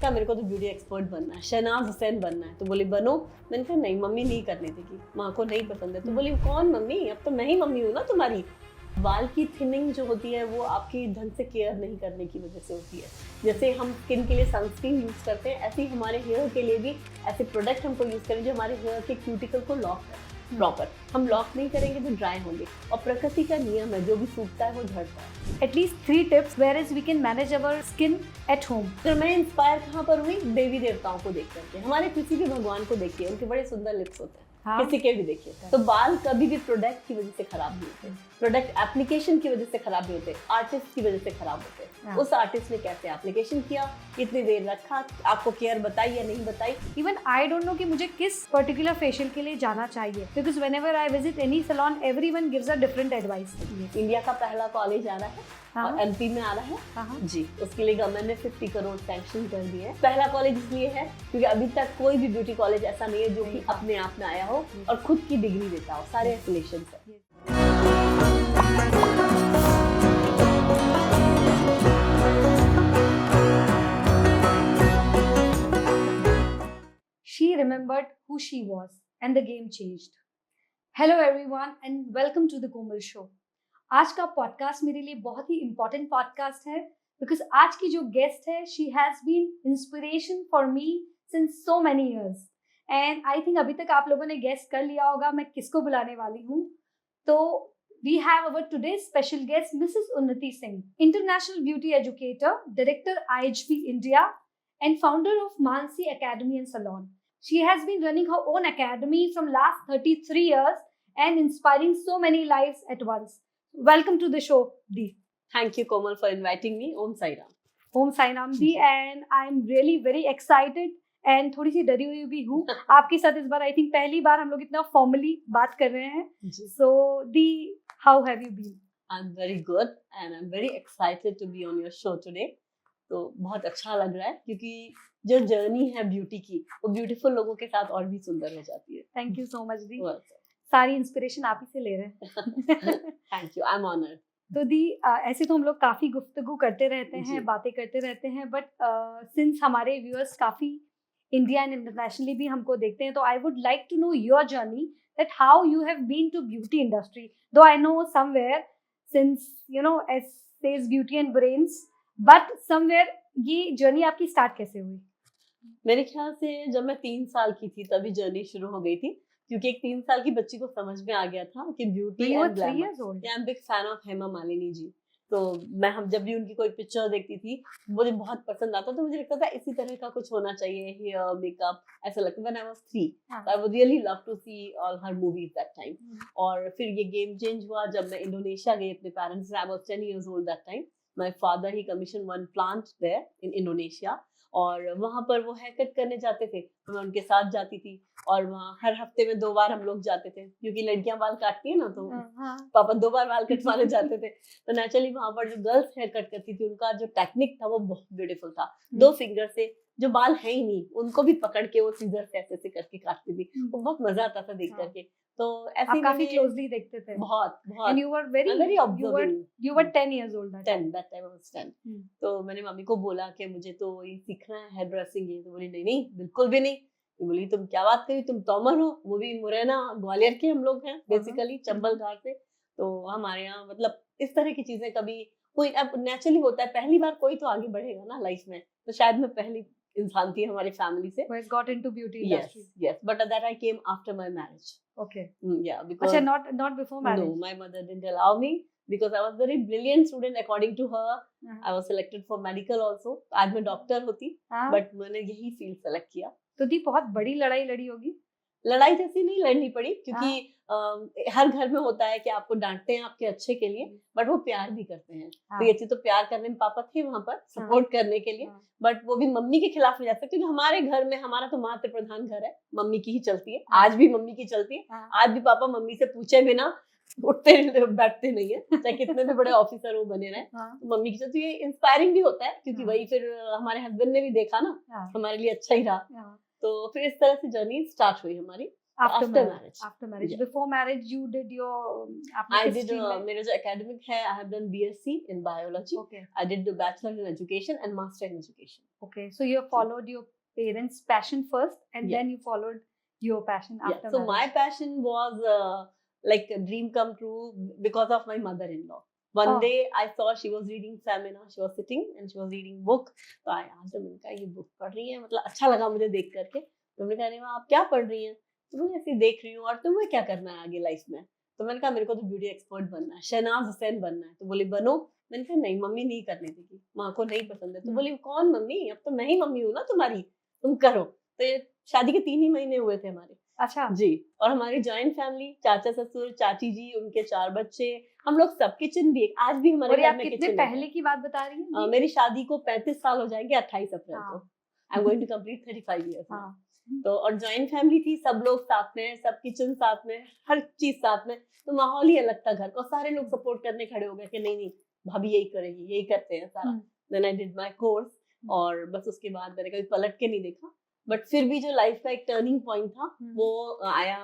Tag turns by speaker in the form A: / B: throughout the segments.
A: क्या मेरे को तो ब्यूटी एक्सपर्ट बनना है, शहनाज हुसैन बनना है। तो बोली बनो। मैंने कहा नहीं मम्मी नहीं करने देगी, माँ को नहीं पसंद है। तो बोली कौन मम्मी, अब तो मैं ही मम्मी हूँ ना तुम्हारी। बाल की थिनिंग जो होती है वो आपकी ढंग से केयर नहीं करने की वजह से होती है। जैसे हम स्किन के लिए सनस्क्रीन यूज करते हैं, ऐसे ही हमारे हेयर के लिए भी ऐसे प्रोडक्ट हमको यूज करें जो हमारे हेयर के क्यूटिकल को लॉक करें प्रॉपर। हम लॉक नहीं करेंगे तो ड्राई होंगे, और प्रकृति का नियम है जो भी सूखता है वो झड़ता है।
B: At least 3 tips whereas we can manage our skin at home.
A: तो मैं इंस्पायर कहाँ पर हुई, देवी देवताओं को देख करके। हमारे किसी भी भगवान को देखिए, उनके बड़े सुंदर लिप्स होते हैं।
B: हाँ।
A: किसी के भी देखिए, तो बाल कभी भी प्रोडक्ट की वजह से खराब नहीं होते, प्रोडक्ट एप्लीकेशन की वजह से खराब नहीं होते, आर्टिस्ट की वजह से खराब होते।
B: हाँ।
A: उस आर्टिस्ट ने कैसे एप्लीकेशन किया, कितनी देर रखा, आपको केयर बताई या नहीं बताई।
B: Even I don't know कि मुझे किस पर्टिकुलर फेशियल के लिए जाना चाहिए, because whenever I visit any salon, everyone gives a different advice.
A: India का पहला कॉलेज आ रहा है।
B: हाँ।
A: और एमपी में आ रहा है।
B: हाँ।
A: जी, उसके लिए गवर्नमेंट ने 50 करोड़ सैंक्शन कर दिए हैं। पहला कॉलेज इसलिए है क्योंकि अभी तक कोई भी ब्यूटी कॉलेज ऐसा नहीं है जो कि अपने आप में आया हो और खुद की डिग्री देता हो, सारे एफिलिएशन से।
B: She remembered who she was and the game changed. Hello everyone and welcome to the Komal Show. आज का पॉडकास्ट मेरे लिए बहुत ही इम्पोर्टेंट पॉडकास्ट है बिकॉज आज की जो गेस्ट है she has been inspiration for me since so many years and I think अभी तक आप लोगों ने गेस कर लिया होगा मैं किसको बुलाने वाली हूँ। तो we have our today special guest Mrs Unnati Singh, international beauty educator, director IHB India and founder of Mansi Academy and Salon. She has been running her own academy from last 33 years and inspiring so many lives at once. Welcome to the show, Dee.
A: Thank you, Komal, for inviting me. Om Sai Ram.
B: Om Sai Ram, Dee, and I'm really very excited and थोड़ी सी डरी हुई भी हूँ आपके साथ इस बार। I think पहली बार हम लोग इतना फॉर्मली बात कर रहे हैं। So, Dee, how have you been?
A: I'm very good and I'm very excited to be on your show today. तो बहुत अच्छा लग रहा है क्योंकि जो जर्नी है ब्यूटी की वो ब्यूटीफुल लोगों के साथ और भी सुंदर हो जाती है।
B: Thank you so much the,
A: Welcome.
B: सारी इंस्पिरेशन आप ही से ले रहे हैं।
A: Thank you, I am honoured.
B: तो दी ऐसे तो हम लोग काफ़ी गुफ्तगू करते रहते हैं, बातें करते रहते हैं, बट सिंस हमारे व्यूअर्स काफ़ी इंडिया एंड इंटरनेशनली भी हमको देखते हैं, तो I would like to know your journey that how you have been to beauty industry. Though I know somewhere since you know as says beauty and brains, but somewhere ये जर्नी आपकी start कैसे हुई?
A: मेरे ख्याल से जब मैं 3 साल की थी तभी जर्नी शुरू हो गई थी, क्योंकि एक 3 साल की बच्ची को समझ में आ गया था कि beauty and glamour. I am big fan of Hema Malini ji. तो हम जब भी उनकी कोई पिक्चर देखती थी मुझे बहुत पसंद आता, तो मुझे लगता था इसी तरह का कुछ होना चाहिए, हेयर मेकअप ऐसा लगता। When I was 3 I would really love to see all her movies that time. और फिर ये गेम चेंज हुआ जब मैं इंडोनेशिया गई अपने पेरेंट्स से। I was 10 years old that time. My father he commissioned one plant there in Indonesia, और वहाँ पर वो हेयर कट करने जाते थे, तो मैं उनके साथ जाती थी। और वहाँ हर हफ्ते में 2 बार हम लोग जाते थे, क्योंकि लड़कियां बाल काटती है ना, तो पापा 2 बार बाल कटवाने जाते थे। तो नेचुरली वहाँ पर जो गर्ल्स हेयर कट करती थी उनका जो टेक्निक था वो बहुत ब्यूटीफुल था। 2 फिंगर से, जो बाल है ही नहीं उनको भी पकड़ के वो सीजर से ऐसे करके काटती थी। वो बहुत मजा आता था देख करके। तो ऐसे
B: आप काफी क्लोजली देखते थे।
A: बहुत।
B: And you were very
A: observing.
B: You were 10 years old that time.
A: That time I was 10. तो मैंने मम्मी को बोला कि मुझे तो ये सीखना है हेयर ड्रेसिंग। ये तो बोली नहीं नहीं बिल्कुल भी नहीं। तो बोली तुम क्या बात करी, तुम तोमर हो। वो भी मुरैना ग्वालियर के हम लोग हैं बेसिकली, चंबल घाट से। तो हमारे यहाँ मतलब इस तरह की चीजें कभी कोई, अब नेचुरली होता है पहली बार कोई तो आगे बढ़ेगा ना लाइफ में, तो शायद मैं पहली इंसान थी हमारी फैमिली से
B: who has got into beauty industry.
A: Yes, but that I came after my marriage.
B: Okay.
A: Yeah, because
B: not before marriage.
A: No, my mother didn't allow me because I was very brilliant student according to her. I was selected for medical also. आज मैं doctor होती, but मैंने यही field select किया।
B: तो दी बहुत बड़ी लड़ाई लड़ी होगी।
A: लड़ाई जैसी नहीं लड़नी पड़ी, क्योंकि हर घर में होता है कि आपको डांटते हैं आपके अच्छे के लिए, बट वो प्यार भी करते हैं। तो ये चीज तो प्यार करने में पापा थे वहां पर सपोर्ट करने के लिए, बट वो भी मम्मी के खिलाफ नहीं जा सकते, क्योंकि हमारे घर में हमारा तो मातृ प्रधान घर है, मम्मी की ही चलती है। आज भी मम्मी की चलती है। आज भी पापा मम्मी से पूछे बिना उठते बैठते नहीं है, चाहे कितने भी बड़े ऑफिसर वो बने रहे। तो मम्मी की चलती है। ये इंस्पायरिंग भी होता है, क्योंकि वही फिर हमारे हस्बैंड ने भी देखा ना, हमारे लिए अच्छा ही रहा। तो फिर इस तरह से जर्नी स्टार्ट हुई हमारी। after marriage.
B: After marriage.
A: Yeah.
B: Before marriage, you did your.
A: I did. मेरा जो academic है, I have done BSc in biology.
B: Okay.
A: I did the bachelor in education and master in education.
B: Okay, so you followed your parents' passion first, and
A: Yeah.
B: then you followed your passion after
A: So
B: marriage.
A: my passion was like a dream come true because of my mother-in-law. One day I saw she was reading Femina. She was sitting and she was reading book. तो I asked her, मैंने कहा ये book पढ़ रही है, मतलब अच्छा लगा मुझे देख करके. तो मैंने कहा नहीं माँ आप क्या पढ़ रही हैं? तो मैं ऐसे देख रही हूँ और तुम्हें क्या करना है आगे लाइफ में? तो मैंने कहा मेरे को तो ब्यूटी एक्सपर्ट बनना है, शहनाज हुसैन बनना है. तो बोली बनो. मैंने कहा नहीं मम्मी नहीं करने देगी, माँ को नहीं पसंद है. तो बोली कौन मम्मी, अब तो मैं ही मम्मी हूँ ना तुम्हारी, तुम करो. तो ये शादी के 3 ही महीने हुए थे हमारे.
B: अच्छा
A: जी. और हमारी जॉइंट फैमिली, चाचा ससुर, चाची जी, उनके 4 बच्चे, हम लोग सब किचन भी, आज भी हमारे घर में किचन है.
B: पहले की बात बता रही हैं?
A: मेरी शादी को 35 साल हो जाएंगे 28 अप्रैल को. I am going to complete 35 years. तो और जॉइंट फैमिली थी, सब लोग साथ में, सब किचन साथ में, हर चीज साथ में. तो माहौल ही अलग था घर का. सारे लोग सपोर्ट करने खड़े हो गए कि नहीं नहीं भाभी यही करेगी, यही करते हैं सारा. Then I did my course और बस उसके बाद मैंने कभी पलट के नहीं देखा. बट फिर भी जो लाइफ का एक टर्निंग पॉइंट था वो आया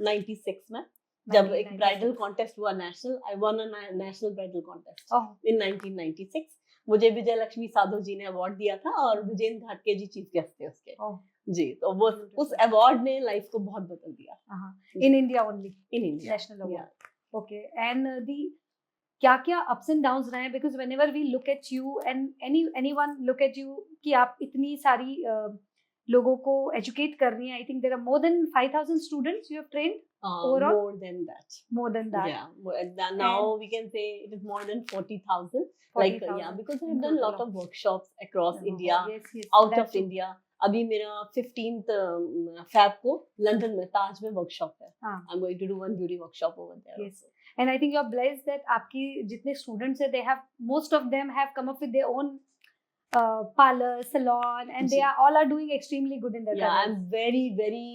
A: 96 में, जब एक ब्राइडल कॉन्टेस्ट हुआ national. I won a national bridal contest in 1996. मुझे विजय लक्ष्मी साधु जी ने अवार्ड दिया था और विजेंद्र घाटके जी चीफ गेस्ट थे उसके. जी. तो वो उस अवार्ड ने लाइफ को बहुत बदल दिया.
B: In India only,
A: in India
B: national award. Okay. And दी क्या क्या अप्स एंड डाउन्स रहे हैं? Because whenever we look at you and anyone look at you कि आप इतनी सारी लोगों को एजुकेट कर रही हैं. I think there are more than 5000 students you have trained.
A: Overall, more than that.
B: Yeah.
A: Now we can say it is more than 40,000. Like because I have done a lot of workshops across India, out of India. अभी मेरा 15th Feb को London में ताज में workshop है. I'm going to do one beauty workshop over there.
B: Yes. And I think you're blessed that आपकी जितने students हैं, they have, most of them have come up with their own parlor, salon, and they all are doing extremely good in their careers.
A: I'm very very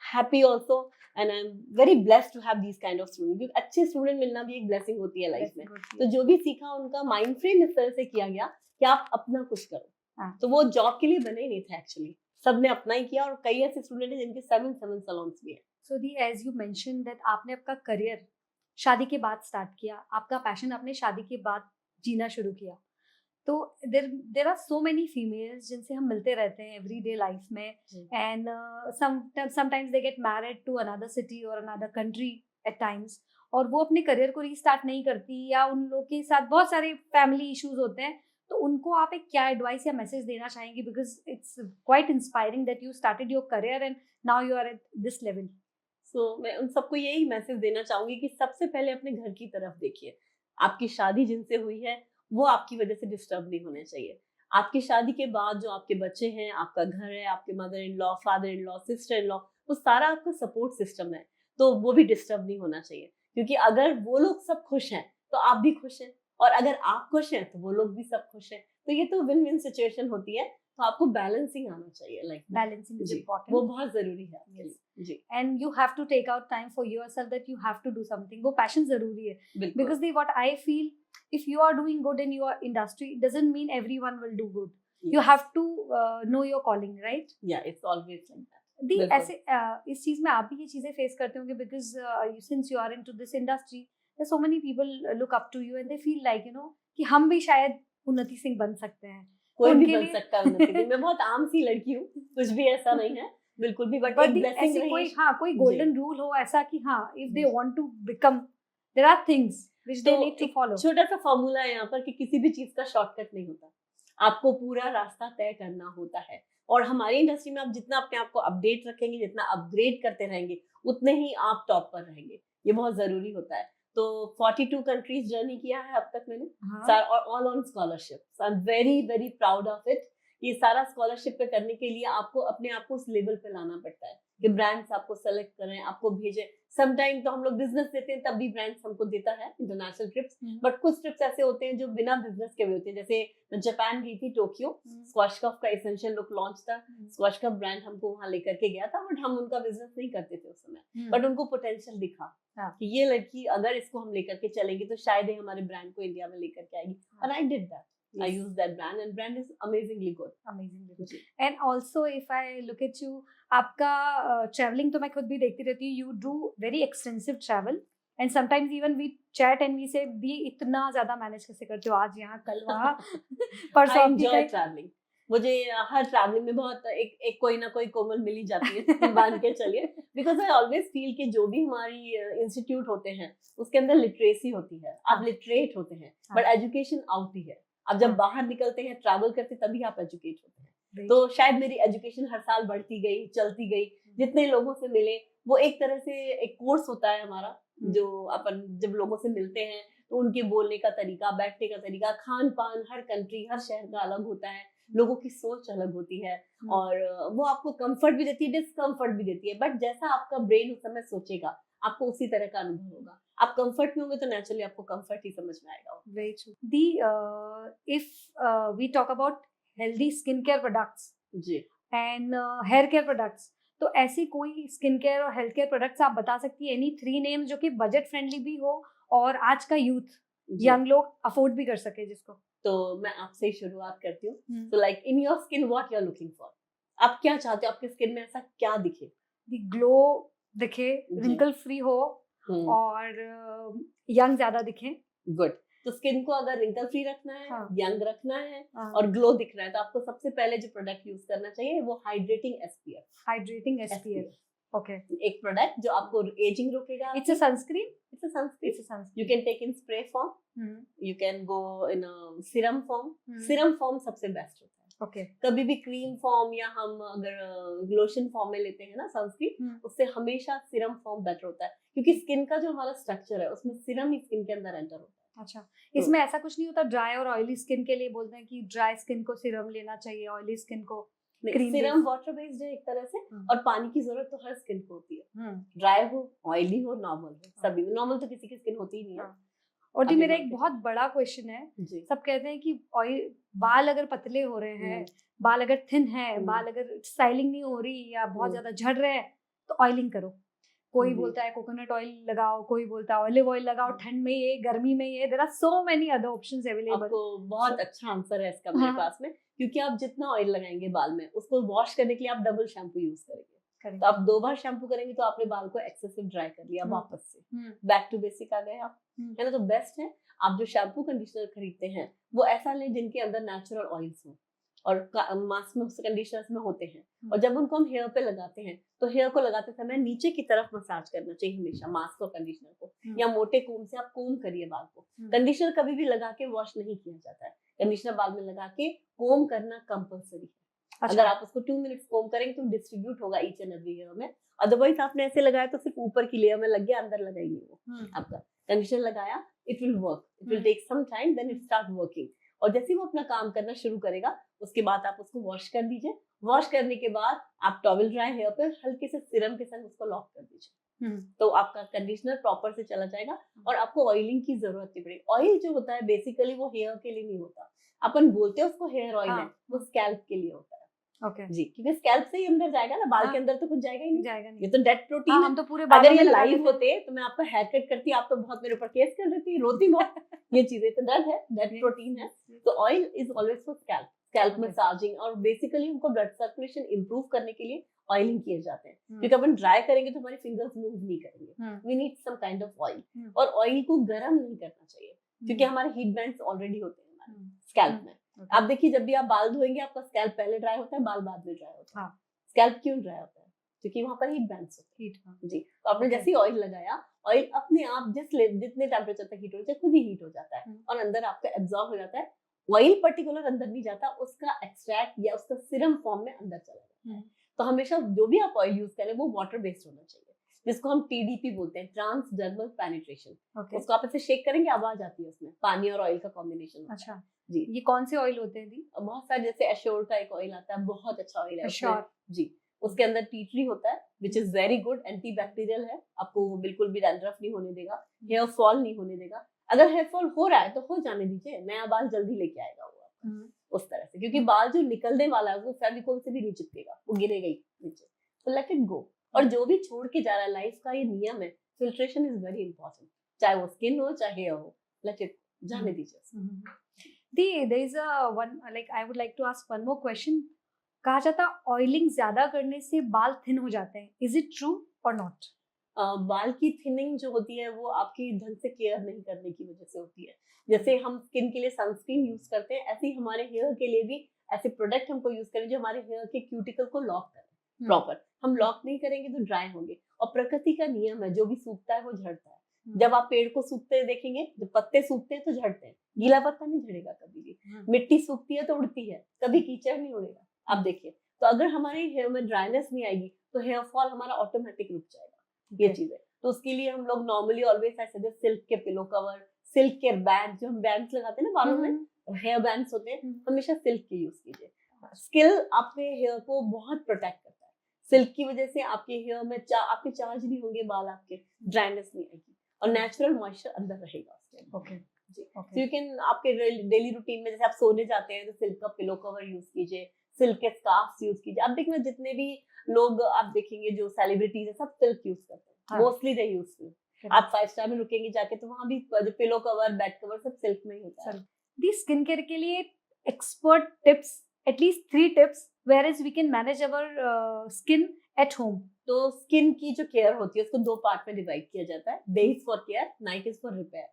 A: happy also, and I'm very blessed to have these kind of students. क्योंकि अच्छे student मिलना भी एक blessing होती है life में. तो जो भी सीखा उनका माइंड फ्रेम इस तरह से किया गया कि आप अपना कुछ करो. तो वो जॉब के लिए बने ही नहीं थे एक्चुअली, सबने अपना ही किया. और कई ऐसे स्टूडेंट हैं जिनके 7 सैलून्स भी हैं.
B: सो दी एज यू मेंशन दैट आपने आपका करियर शादी के बाद स्टार्ट किया, आपका पैशन आपने शादी के बाद जीना शुरू किया. तो there are so many females जिनसे हम मिलते रहते हैं एवरीडे लाइफ में, and sometimes they get married to another city और अनदर कंट्री एट टाइम्स, और वो अपने करियर को रीस्टार्ट नहीं करती, या उन लोग के साथ बहुत सारे फैमिली इश्यूज होते हैं. तो उनको आप एक क्या एडवाइस या मैसेज देना चाहेंगे? Because it's quite inspiring that you started your career and now you are at this level.
A: So मैं उन सबको यही मैसेज देना चाहूंगी कि सबसे पहले अपने घर की तरफ देखिए. आपकी शादी जिनसे हुई है वो आपकी वजह से डिस्टर्ब नहीं होने चाहिए. आपकी शादी के बाद जो आपके बच्चे हैं, आपका घर है, आपके mother in law, father in law, sister in law, वो सारा आपका सपोर्ट सिस्टम है. तो वो भी डिस्टर्ब नहीं होना चाहिए, क्योंकि अगर वो लोग सब खुश हैं तो आप भी खुश हैं, और अगर आप खुश हैं तो वो लोग भी सब खुश हैं. तो ये तो विन विन सिचुएशन होती है. तो आपको बैलेंसिंग आना चाहिए. लाइक
B: बैलेंसिंग इज इंपॉर्टेंट,
A: वो बहुत जरूरी है. जी.
B: And you have to take out time for yourself, that you have to do something. वो पैशन जरूरी है. Because the what I feel, if you are doing good in your industry, doesn't mean everyone will do good. Yes. You have to know your calling, right?
A: Yeah, it's always like that.
B: दी ऐसे इस चीज में आप भी ये चीजें face करते होंगे, because since you are into this industry, there's so many people look up to you and they feel like, you know, कि हम भी शायद उन्नति सिंह बन सकते हैं.
A: कोई भी बन सकता है उन्नति सिंह. मैं बहुत आम सी लड़की हूँ, कुछ भी ऐसा नहीं है बिल्कुल भी. बट
B: ऐसी कोई गोल्डन रूल हो ऐसा कि हाँ, if they want to become, there are things which they need to follow.
A: छोटा सा फॉर्मूला है यहाँ पर कि किसी भी चीज का शॉर्टकट नहीं होता, आपको पूरा रास्ता तय करना होता है. और हमारी इंडस्ट्री में आप जितना अपने आप को अपडेट रखेंगे, जितना अपग्रेड करते रहेंगे, उतने ही आप टॉप पर रहेंगे. ये बहुत जरूरी होता है. तो 42 कंट्रीज जर्नी किया है अब तक मैंने, और all on scholarship. I am very very proud of it. ये सारा स्कॉलरशिप पे करने के लिए आपको अपने आप को उस लेवल पे लाना पड़ता है कि ब्रांड्स आपको सेलेक्ट करें, आपको भेजें. समटाइम तो हम लोग बिजनेस देते हैं तब भी ब्रांड्स हमको देता है इंटरनेशनल ट्रिप्स. बट कुछ ट्रिप्स ऐसे होते हैं जो बिना बिजनेस के भी होते हैं. जैसे मैं जापान गई थी, टोक्यो, स्क्वैश कप का एसेंशियल लुक लॉन्च था. स्क्वैश कप ब्रांड हमको वहां लेकर के गया था, बट हम उनका बिजनेस नहीं करते थे उस समय. बट उनको पोटेंशियल दिखा कि ये लड़की अगर इसको हम लेकर के चलेंगे तो शायद ही हमारे ब्रांड को इंडिया में लेकर के आएगी. और I did that. I use that brand and brand is amazingly good.
B: And also if I look at you, आपका traveling तो मैं खुद भी देखती रहती हूँ. You do very extensive travel and sometimes even we chat and we say दी इतना ज़्यादा मैनेज कैसे करते हो, आज यहाँ कल वहाँ.
A: I enjoy traveling. मुझे हर ट्रैवलिंग में बहुत एक कोई ना कोई कोमल मिल ही जाती है मान के चलिए. बिकॉज आई ऑलवेज फील कि जो भी हमारी इंस्टीट्यूट होते हैं उसके अंदर लिटरेसी होती है, आप लिटरेट होते हैं, बट एजुकेशन आउट ही है. आप जब बाहर निकलते हैं, ट्रैवल करते तभी आप एजुकेट होते हैं. तो शायद मेरी एजुकेशन हर साल बढ़ती गई, चलती गई. जितने लोगों से मिले वो एक तरह से एक कोर्स होता है हमारा, जो अपन जब लोगों से मिलते हैं तो उनके बोलने का तरीका, बैठने का तरीका, खान पान, हर कंट्री हर शहर का अलग होता है, लोगों की सोच अलग होती है और वो आपको कंफर्ट भी देती है, डिस्कम्फर्ट भी देती है. बट जैसा आपका ब्रेन उस समय सोचेगा आपको उसी तरह का अनुभव होगा. आप कंफर्ट में होंगे तो नेचुरली आपको कंफर्ट ही समझ में आएगा.
B: Very true. If we talk about healthy skincare products
A: ji
B: and hair care products, तो ऐसी कोई स्किन केयर और हेल्थ केयर प्रोडक्ट्स आप बता सकती है, एनी 3 नेम जो कि बजट फ्रेंडली भी हो और आज का यूथ यंग लोग अफोर्ड भी कर सके जिसको.
A: तो मैं आपसे ही शुरुआत करती हूँ. तो like in your skin what you are looking for, आप क्या चाहते हो आपकी स्किन में ऐसा क्या दिखे?
B: ग्लो दिखे, रिंकल फ्री हो और यंग ज्यादा दिखे.
A: गुड. तो स्किन को अगर रिंकल फ्री रखना है, यंग रखना है और ग्लो दिखना है तो आपको सबसे पहले जो प्रोडक्ट यूज करना चाहिए वो हाइड्रेटिंग SPF.
B: Okay.
A: एक प्रोडक्ट जो आपको एजिंग रोकेगा.
B: It's a sunscreen.
A: You can take in spray form. You can go in a serum form. Serum form सबसे बेस्ट होता है.
B: Okay.
A: कभी भी क्रीम फॉर्म या हम अगर लोशन फॉर्म में लेते हैं ना सनस्क्रीन, उससे हमेशा सीरम फॉर्म बेटर होता है क्योंकि स्किन का जो हमारा स्ट्रक्चर है उसमें सीरम ही स्किन के अंदर एंटर होता है.
B: अच्छा. इसमें ऐसा कुछ नहीं होता ड्राई और ऑयली स्किन के लिए बोलते हैं कि ड्राई स्किन को सीरम लेना चाहिए, ऑयली स्किन को
A: सीरम वाटर बेस्ड है एक तरह से और पानी की जरूरत तो हर स्किन को होती है. ड्राई हो, ऑयली हो, नॉर्मल हो, सभी में. नॉर्मल तो किसी की स्किन होती ही नहीं है.
B: और दी मेरा एक बहुत बड़ा क्वेश्चन है, सब कहते हैं कि बाल अगर पतले हो रहे हैं, बाल अगर थिन है, बाल अगर स्टाइलिंग नहीं हो रही या बहुत ज्यादा झड़ रहे हैं तो ऑयलिंग करो. कोई बोलता है कोकोनट ऑयल लगाओ, कोई बोलता है ऑलिव ऑयल लगाओ, ठंड में ये, गर्मी में ये. There are so many other options available.
A: आपको बहुत अच्छा आंसर है इसका मेरे पास में, क्योंकि आप जितना ऑयल लगाएंगे बाल में उसको वॉश करने के लिए आप डबल शैम्पू यूज करेंगे. तो आप 2 बार शैम्पू करेंगे तो आपने बाल को एक्सेसिव ड्राई कर लिया, वापस से बैक टू बेसिक आ गए आप, है ना. तो बेस्ट है आप जो शैम्पू कंडीशनर खरीदते हैं वो ऐसा लें जिनके अंदर नेचुरल ऑयल्स हो और मास्क में कंडीशनर्स में होते हैं. और जब उनको हम हेयर पे लगाते हैं तो हेयर को लगाते समय नीचे की तरफ मसाज करना चाहिए हमेशा मास्क और कंडीशनर को, या मोटे कोम से आप कोम करिए बाल को. कंडीशनर कभी भी लगा के वॉश नहीं किया जाता है, कंडीशनर बाल में लगा के कोम करना कंपलसरी है. अगर आप उसको 2 मिनट्स कोम करेंगे तो डिस्ट्रीब्यूट होगा ईच एंड एवरी हेयर में. अदरवाइज आपने ऐसे लगाया तो सिर्फ ऊपर की लेयर में लग गया, अंदर लगा ही नहीं वो आपका. कंडीशनर लगाया, it will work, it will take some time, then it start working. और जैसे वो अपना काम करना शुरू करेगा उसके बाद आप उसको वॉश कर दीजिए. वॉश करने के बाद आप टॉवल ड्राई हेयर पे हल्के से सीरम के संग उसको लॉक कर दीजिए. तो आपका कंडीशनर प्रॉपर से चला जाएगा और आपको ऑयलिंग की जरूरत नहीं पड़ेगी. ऑयल जो होता है बेसिकली वो हेयर के लिए नहीं होता, अपन बोलते हैं उसको हेयर ऑयल है, वो स्कैल्प के लिए होता है.
B: ओके
A: जी, क्योंकि स्कैल्प से ही अंदर जाएगा ना, बाल के अंदर तो कुछ जाएगा ही नहीं. ये तो डेड प्रोटीन
B: है.
A: हम
B: तो पूरे
A: अगर ये लाइव होते तो मैं आपका हेयर कट करती, आप तो बहुत मेरे ऊपर केस कर देती, रोती बहुत. ये चीजें तो डेड है, डेड प्रोटीन है. तो oil is always for scalp massaging और बेसिकली उनको ब्लड सर्कुलेशन इंप्रूव करने के लिए ऑयलिंग किए जाते हैं. क्योंकि अपन ड्राई करेंगे तो हमारी फिंगर्स मूव नहीं करेंगे. We need some kind of oil. और ऑयल को गर्म नहीं करना चाहिए क्योंकि हमारे हीट बैंड्स ऑलरेडी होते हैं हमारे स्कैल्प में. आप देखिए जब भी आप बाल धोएंगे आपका स्कैल्प पहले ड्राई होता है, बाल बाद में ड्राई होता है. स्कैल्प क्यों ड्राई होता है? क्योंकि वहां पर हीट बैंड्स होते हैं. जी, तो आपने जैसे ही ऑयल लगाया, ऑयल अपने आप जितने टेम्परेचर तक हीट हो जाए खुद ही हीट हो जाता है और अंदर आपका एब्जॉर्ब हो जाता है. ऑयल पर्टिकुलर अंदर नहीं जाता, उसका एक्सट्रैक्ट या उसका सीरम फॉर्म में अंदर चला जाता है. तो हमेशा जो भी आप ऑयल यूज करें वो वाटर बेस्ड होना चाहिए, जिसको हम TDP बोलते हैं, ट्रांसडर्मल पेनिट्रेशन. उसको आप ऐसे शेक करेंगे आवाज आती है, उसमें पानी और ऑयल का कॉम्बिनेशन.
B: अच्छा
A: जी.
B: ये कौन से ऑयल होते हैं दी?
A: बहुत सारे, जैसे एश्योर का एक ऑयल आता है, बहुत अच्छा ऑयल है एश्योर. जी, उसके अंदर टी ट्री होता है which is very good, anti bacterial है, आपको बिल्कुल भी डैंड्रफ नहीं होने देगा, हेयर फॉल नहीं होने देगा. अगर हेयर फॉल हो रहा है तो हो जाने दीजिए, नया बाल जल्दी लेके आएगा वो उस तरह से, क्योंकि बाल जो निकलने वाला है वो फेविकोल से भी नहीं चिपकेगा, वो गिरेगा ही नीचे. तो लेट इट गो. और जो भी छोड़ के जा रहा है, लाइफ का ये नियम है, फिल्ट्रेशन इज वेरी इंपॉर्टेंट, चाहे वो स्किन हो चाहे हेयर हो, लेट इट जाने दीजिए.
B: there is a one, like I would like to ask one more question. कहा जाता है ऑयलिंग ज्यादा करने से बाल थिन हो जाते हैं, इज इट ट्रू और नॉट?
A: बाल की थिनिंग जो होती है वो आपकी ढंग से केयर नहीं करने की वजह से होती है। जैसे हम स्किन के लिए सनस्क्रीन यूज करते हैं, ऐसे ही हमारे हेयर के लिए भी ऐसे प्रोडक्ट हमको यूज करें जो हमारे हेयर के क्यूटिकल को लॉक करें प्रॉपर। हम लॉक नहीं करेंगे तो ड्राई होंगे, और प्रकृति का नियम है जो भी सूखता है वो झड़ता है। जब आप पेड़ को सूखते देखेंगे, जब पत्ते सूखते हैं तो झड़ते हैं, गीला पत्ता नहीं झड़ेगा कभी भी। मिट्टी सूखती है तो उड़ती है, कभी कीचड़ नहीं उड़ेगा। आप देखिए, तो अगर हमारे हेयर में ड्राइनेस नहीं आएगी तो हेयर फॉल हमारा ऑटोमेटिक रुक जाएगा। ये चीज है, तो उसके लिए हम लोग नॉर्मली ऑलवेज ऐसे जो सिल्क के पिलो कवर, सिल्क के बैंड, जो हम बैंड्स लगाते हैं ना बालों में, हेयर बैंड्स होते हैं, हमेशा सिल्क के यूज कीजिए। स्किल आपके हेयर को बहुत प्रोटेक्ट करता है। सिल्क की वजह से आपके हेयर में आपके चार्ज नहीं होंगे बाल, आपके ड्राइनेस नहीं आएगी और नेचुरल मॉइस्चर अंदर रहेगा उसके। ओके जी, सो यू कैन आपके डेली रूटीन में जैसे आप सोने जाते हैं तो सिल्क का पिलो कवर यूज कीजिए, सिल्क के स्कार्फ्स यूज कीजिए। आप देखना जितने भी लोग आप देखेंगे जो सेलिब्रिटीज है सब सिल्क यूज करते हैं, मोस्टली दे यूज टू। आप 5 स्टार में रुकेंगे जाके तो वहां भी जो पिलो कवर, बेड कवर सब सिल्क में ही होता है।
B: दी स्किन केयर के लिए expert tips, at least 3 tips where is we can manage our skin at home.
A: तो स्किन की जो केयर होती है उसको 2 पार्ट में डिवाइड किया जाता है, day is for care, night is for repair.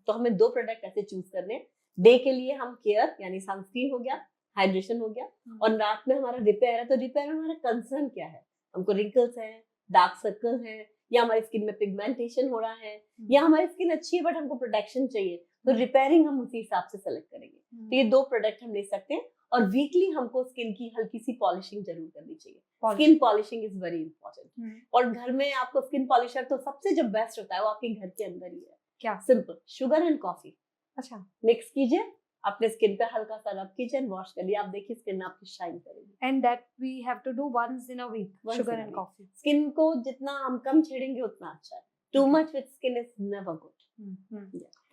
A: तो हमें 2 प्रोडक्ट ऐसे चूज करने हैं। डे के लिए हम केयर यानी सनस्क्रीन हो गया, हाइड्रेशन हो गया, और रात में हमारा रिपेयर है। तो रिपेयर में हमारा कंसर्न क्या है, हमको रिंकल्स है, डार्क सर्कल है, या हमारी स्किन में पिगमेंटेशन हो रहा है, या हमारी स्किन अच्छी है बट हमको प्रोटेक्शन चाहिए, तो रिपेयरिंग हम उसी हिसाब से सेलेक्ट करेंगे। तो ये 2 प्रोडक्ट हम ले सकते हैं, और वीकली हमको स्किन की हल्की सी पॉलिशिंग जरूर करनी चाहिए। Skin polishing is very important. और घर में आपको स्किन पॉलिशर तो सबसे जो बेस्ट होता है वो आपके घर के अंदर ही है।
B: क्या?
A: Simple, sugar and coffee.
B: अच्छा,
A: मिक्स कीजिए, अपने स्किन पे हल्का सा रब कीजिए एंड वॉश करिए, आप देखिए स्किन आपकी शाइन करेगी।
B: And that we have to do once in a week, sugar and coffee.
A: Skin को जितना हम कम छेड़ेंगे उतना अच्छा है। Too much with skin is never good.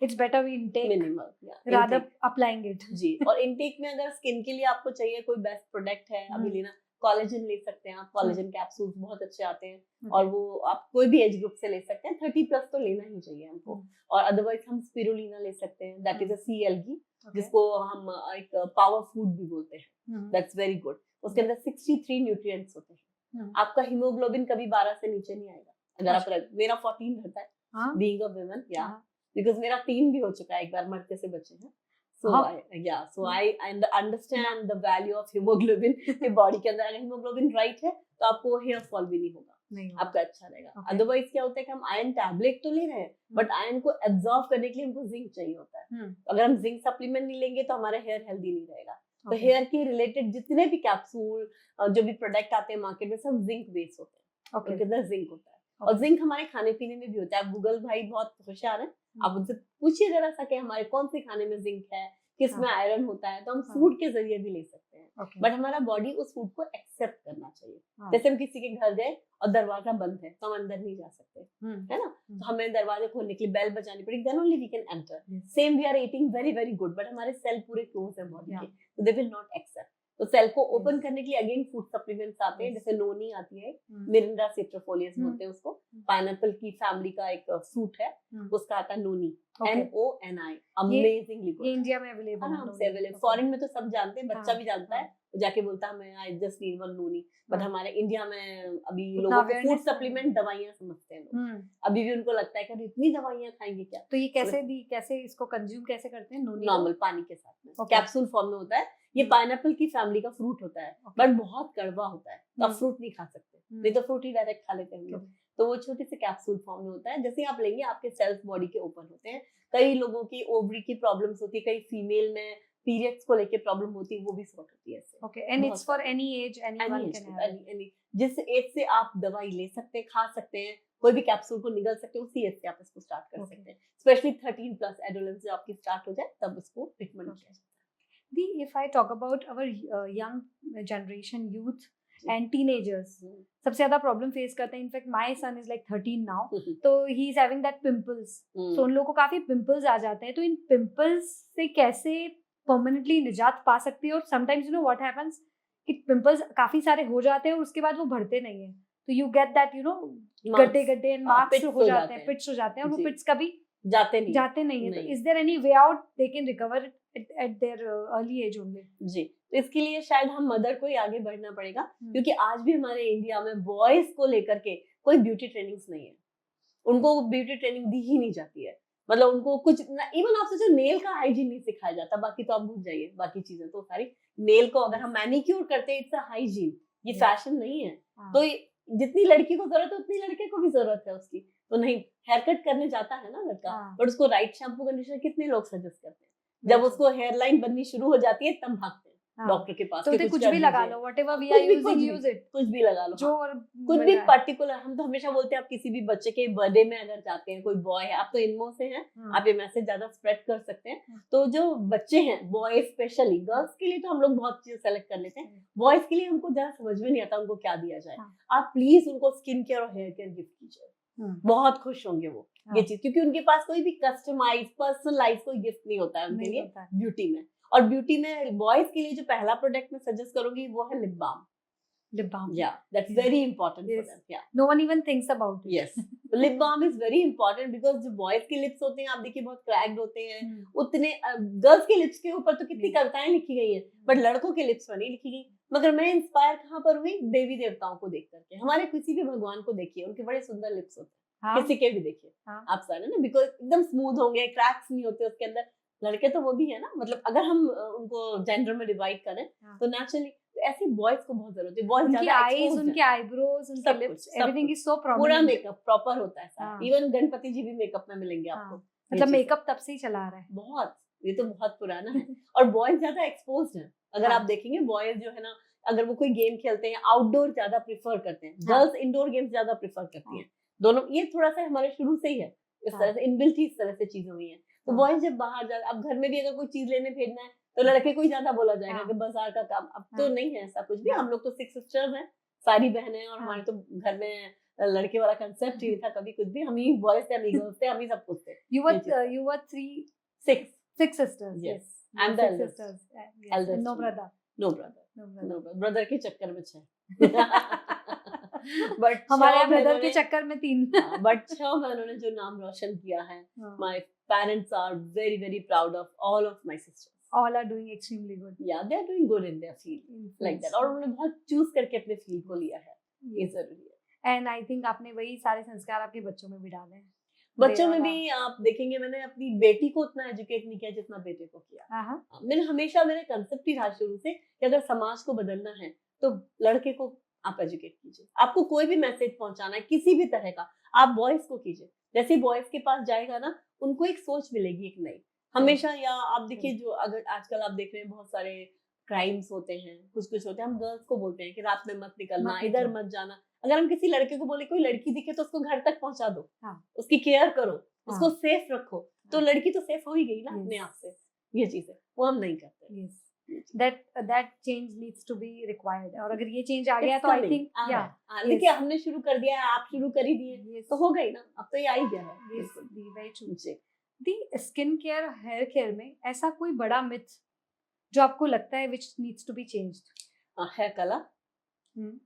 B: It's better we intake
A: minimal
B: rather applying it.
A: जी, और इनटेक में अगर स्किन के लिए आपको चाहिए कोई बेस्ट प्रोडक्ट है अभी लेना, कोलेजन ले सकते हैं आप। कोलेजन कैप्सूल्स बहुत अच्छे आते हैं, और वो आप कोई भी एज ग्रुप से ले सकते हैं। 30 प्लस तो लेना ही चाहिए हमको। और अदरवाइज हम स्पिरुलिना ले सकते हैं, that is a sea algae, जिसको हम एक पावर फूड भी बोलते हैं। That's very good. उसके अंदर 63 न्यूट्रिएंट्स होते हैं। आपका हीमोग्लोबिन कभी 12 से नीचे नहीं आएगा। अगर आप, मेरा 14 रहता है बीइंग अ वुमन, या बिकॉज मेरा 3 भी हो चुका है, एक बार मरते से बचे हैं। So I understand the value of hemoglobin के बॉडी के अंदर। अगर हीमोग्लोबिन राइट है तो आपको हेयर फॉल भी नहीं होगा, आपका अच्छा रहेगा। अदरवाइज क्या होता है कि हम आयरन टैबलेट तो ले रहे हैं, बट आयरन को एब्जॉर्ब करने के लिए हमको जिंक चाहिए होता है। अगर हम जिंक सप्लीमेंट नहीं लेंगे तो हमारा हेयर हेल्दी नहीं रहेगा। तो हेयर के रिलेटेड जितने भी कैप्सूल, जो भी प्रोडक्ट आते हैं मार्केट में, सब जिंक बेस्ड होते हैं। उनके अंदर जिंक होता है, और जिंक हमारे खाने पीने में भी होता है। आप गूगल भाई बहुत होशियार हैं, आप उनसे पूछिए जरा सा कि हमारे कौन से खाने में जिंक है, किसमें आयरन होता है, तो हम फूड के जरिए भी ले सकते हैं। बट हमारा बॉडी उस फूड को एक्सेप्ट करना चाहिए। जैसे हम किसी के घर गए और दरवाजा बंद है तो हम अंदर नहीं जा सकते, है ना, तो हमें दरवाजा खोलने के लिए बेल बजानी पड़ेगी, then only we can enter. Same we are eating very very good, but हमारे सेल पूरे क्लोज है बॉडी के, तो दे विल नॉट एक्सेप्ट। तो सेल को ओपन करने के लिए अगेन फूड सप्लीमेंट्स आते हैं, जैसे नोनी आती है, मिरिंडा सिट्रोफोलियस बोलते हैं उसको। पाइनएप्पल की फैमिली का एक फ्रूट है, उसका आता है नोनी, NONI, अमेजिंगली गुड।
B: ये इंडिया में अवेलेबल है,
A: आराम से अवेलेबल। फॉरेन में तो सब जानते हैं, बच्चा भी जानता है, वो जाके बोलता है मैं I just need one noni. But हमारे इंडिया में अभी लोगों को फूड सप्लीमेंट दवाइयां समझते हैं लोग। अभी भी उनको लगता है कि इतनी दवाइयां खाएंगे क्या।
B: तो ये कैसे इसको कंज्यूम कैसे करते हैं?
A: नॉर्मल पानी के साथ में, कैप्सूल फॉर्म में होता है। ये पाइनएप्पल की फैमिली का फ्रूट होता है, बट बहुत कड़वा होता है, तो आप फ्रूट नहीं खा सकते, नहीं तो फ्रूट ही डायरेक्ट खा लेते हैं लोग। तो वो छोटे से कैप्सूल फॉर्म में होता है, जैसे आप लेंगे आपके सेल्स बॉडी के ओपन होते हैं। कई लोगों की ओवरी की प्रॉब्लम्स होती है, कई फीमेल में पीरियड्स को लेके प्रॉब्लम होती है, वो भी सॉर्ट होती है इससे।
B: Okay, and it's for any as, anyone can have.
A: जिस एज से आप दवाई ले सकते हैं, खा सकते हैं, कोई भी कैप्सूल को निगल सकते हैं, उसी एज से आप इसको स्टार्ट कर सकते हैं। स्पेशली 13 प्लस एडोलेंस जब आपकी स्टार्ट हो जाए तब इसको रिकमेंड किया जाता है।
B: If I talk about our young generation, youth and teenagers, सबसे ज्यादा प्रॉब्लम फेस करते हैं। In fact my son is like 13 now, तो he is having that pimples. So उन लोगों को काफी पिंपल्स आ जाते हैं। तो इन पिंपल्स से कैसे परमानेंटली निजात पा सकती है? और sometimes you know what happens कि पिंपल्स काफी सारे हो जाते हैं और उसके बाद वो भरते नहीं है, तो you get that you know गड्ढे एंड मार्क्स हो जाते हैं, पिट्स हो जाते हैं, और वो पिट्स कभी
A: जाते नहीं
B: है, तो is there any way out they can recover at their early age only?
A: जी, तो इसके लिए शायद हम मदर को ही आगे बढ़ना पड़ेगा, क्योंकि आज भी हमारे इंडिया में बॉयज को लेकर के कोई ब्यूटी ट्रेनिंग्स नहीं है, उनको ब्यूटी ट्रेनिंग दी ही नहीं जाती है। मतलब उनको कुछ इवन आप सोचो नेल का हाइजीन नहीं सिखाया जाता, बाकी तो आप भूल जाइए, बाकी चीजें तो सारी। नेल को अगर हम मैनिक्योर करते हैं, इट्स अ हाइजीन, ये फैशन नहीं है। तो जितनी लड़की को जरूरत है उतनी लड़के को भी जरूरत है उसकी। तो नहीं, हेयर कट करने जाता है ना लड़का, बट उसको राइट शैम्पू कंडीशनर कितने लोग सजेस्ट करते हैं, जब उसको हेयर लाइन बननी शुरू हो जाती है तब भागते हैं डॉक्टर के पास।
B: तो कुछ भी लगा लो, whatever we are using, use it,
A: कुछ भी लगा लो, जो कुछ भी पर्टिकुलर। हम तो हमेशा बोलते हैं, आप किसी भी बच्चे के बर्थडे में अगर जाते हैं, कोई बॉय है, आप तो इनमो से हैं, आप ये मैसेज ज्यादा स्प्रेड कर सकते हैं। तो जो बच्चे हैं, बॉय स्पेशली, गर्ल्स के लिए तो हम लोग बहुत चीज सेलेक्ट कर लेते हैं, बॉयज के लिए हमको ज्यादा समझ में नहीं आता उनको क्या दिया जाए। आप प्लीज उनको स्किन केयर और हेयर केयर गिफ्ट कीजिए, बहुत खुश होंगे वो ये चीज, क्योंकि उनके पास कोई भी कस्टमाइज पर्सनलाइज कोई गिफ्ट नहीं होता है उनके लिए ब्यूटी में। और ब्यूटी में बॉयज के लिए जो पहला प्रोडक्ट मैं सजेस्ट करूंगी वो है lip balm. Yeah, that's very important for them. Yeah,
B: no one even thinks about it.
A: Yes, lip balm is very important because जो बॉयज के लिप्स होते हैं, आप देखिए बहुत क्रैक्ड होते हैं, उतने गर्ल्स के लिप्स के ऊपर तो कितनी कविताएं लिखी गई हैं, बट लड़कों के लिप्स पर नहीं लिखी गई। मगर मैं इंस्पायर कहाँ पर हुई? देवी देवताओं को देख करके। हमारे किसी भी भगवान को देखिए, उनके बड़े सुंदर लिप्स होते हैं, किसी के भी देखिए आप सारे ना, बिकॉज एकदम स्मूथ होंगे, क्रैक्स नहीं होते उसके अंदर। लड़के तो वो भी है ना, मतलब अगर हम उनको जेंडर में डिवाइड करें तो नेचुरली ऐसे बॉयज को बहुत जरूरत है। बॉयज
B: उनकी आईज, उनके आईब्रोज, उनके lips, everything is so prominent.
A: पूरा मेकअप प्रॉपर होता है सारा। इवन गणपति जी भी मेकअप में मिलेंगे आपको।
B: मतलब मेकअप तब से ही चला आ रहा है
A: बहुत, ये तो बहुत पुराना है। और बॉयज ज्यादा एक्सपोज्ड हैं, अगर आप देखेंगे बॉयज जो है ना, अगर वो कोई गेम खेलते हैं, आउटडोर ज्यादा प्रेफर करते हैं, गर्ल्स इंडोर गेम्स ज्यादा प्रेफर करती हैं। दोनों ये थोड़ा सा हमारे शुरू से ही है, इस तरह से इनबिल्ट ही इस तरह से चीजें हुई हैं। तो बॉयज जब बाहर जा, अब घर में भी अगर कोई चीज लेने भेजना है तो लड़के को ही ज्यादा बोला जाएगा कि बाजार का काम। अब तो नहीं है ऐसा कुछ भी, हम लोग तो 6 सिस्टर्स हैं, सारी बहनें हैं, और हमारे तो घर में लड़के वाला कंसेप्ट ही था कभी कुछ भी। हम ही बॉयज थे, हम ही गर्ल्स थे, हम ही सब कुछ थे।
B: You were 6 sisters.
A: Yes, I'm the eldest.
B: Eldest. No brother.
A: No brother. Brother के चक्कर में 6 बट
B: हमारे ब्रदर के चक्कर में 3।
A: बट 6 बहनों ने जो नाम रोशन किया है, my parents are very very proud of all of my sisters.
B: All are doing extremely good.
A: Yeah, they are doing good in their field, like that. और उन्होंने बहुत चूज करके अपने फील्ड को लिया है, ये जरूरी है।
B: And I think आपने वही सारे संस्कार आपके बच्चों में भी डाले हैं।
A: बच्चों में भी आप देखेंगे, मैंने अपनी बेटी को उतना एजुकेट नहीं किया जितना बेटे को किया। मैंने हमेशा, मेरे कंसेप्ट ही रहा शुरू से कि अगर समाज को बदलना है तो लड़के को आप एजुकेट कीजिए। आपको कोई भी मैसेज पहुंचाना है किसी भी तरह का, आप बॉयज को कीजिए। जैसे बॉयज के पास जाएगा ना, उनको एक सोच मिलेगी, एक नई हमेशा। या आप देखिए, जो अगर आजकल आप देख रहे हैं बहुत सारे क्राइम्स होते हैं, कुछ होते हैं, हम गर्ल्स को बोलते हैं कि रात में मत निकलना, इधर मत जाना। अगर हम किसी लड़के को बोले कोई लड़की दिखे तो उसको घर तक पहुंचा दो, उसकी केयर करो, उसको सेफ रखो, तो लड़की तो सेफ हो ही गई ना अपने आप से। ये चीज है, वो हम नहीं करते।
B: that change needs to be required. और अगर ये चेंज आ गया तो आई थिंक
A: देखिए हमने शुरू कर दिया है, आप शुरू कर ही दिए तो हो गई ना, अब तो ये आ ही गया है।
B: Very true. The skin care, hair care में ऐसा कोई बड़ा मिथ जो आपको लगता है which needs to be changed?
A: Hair colour.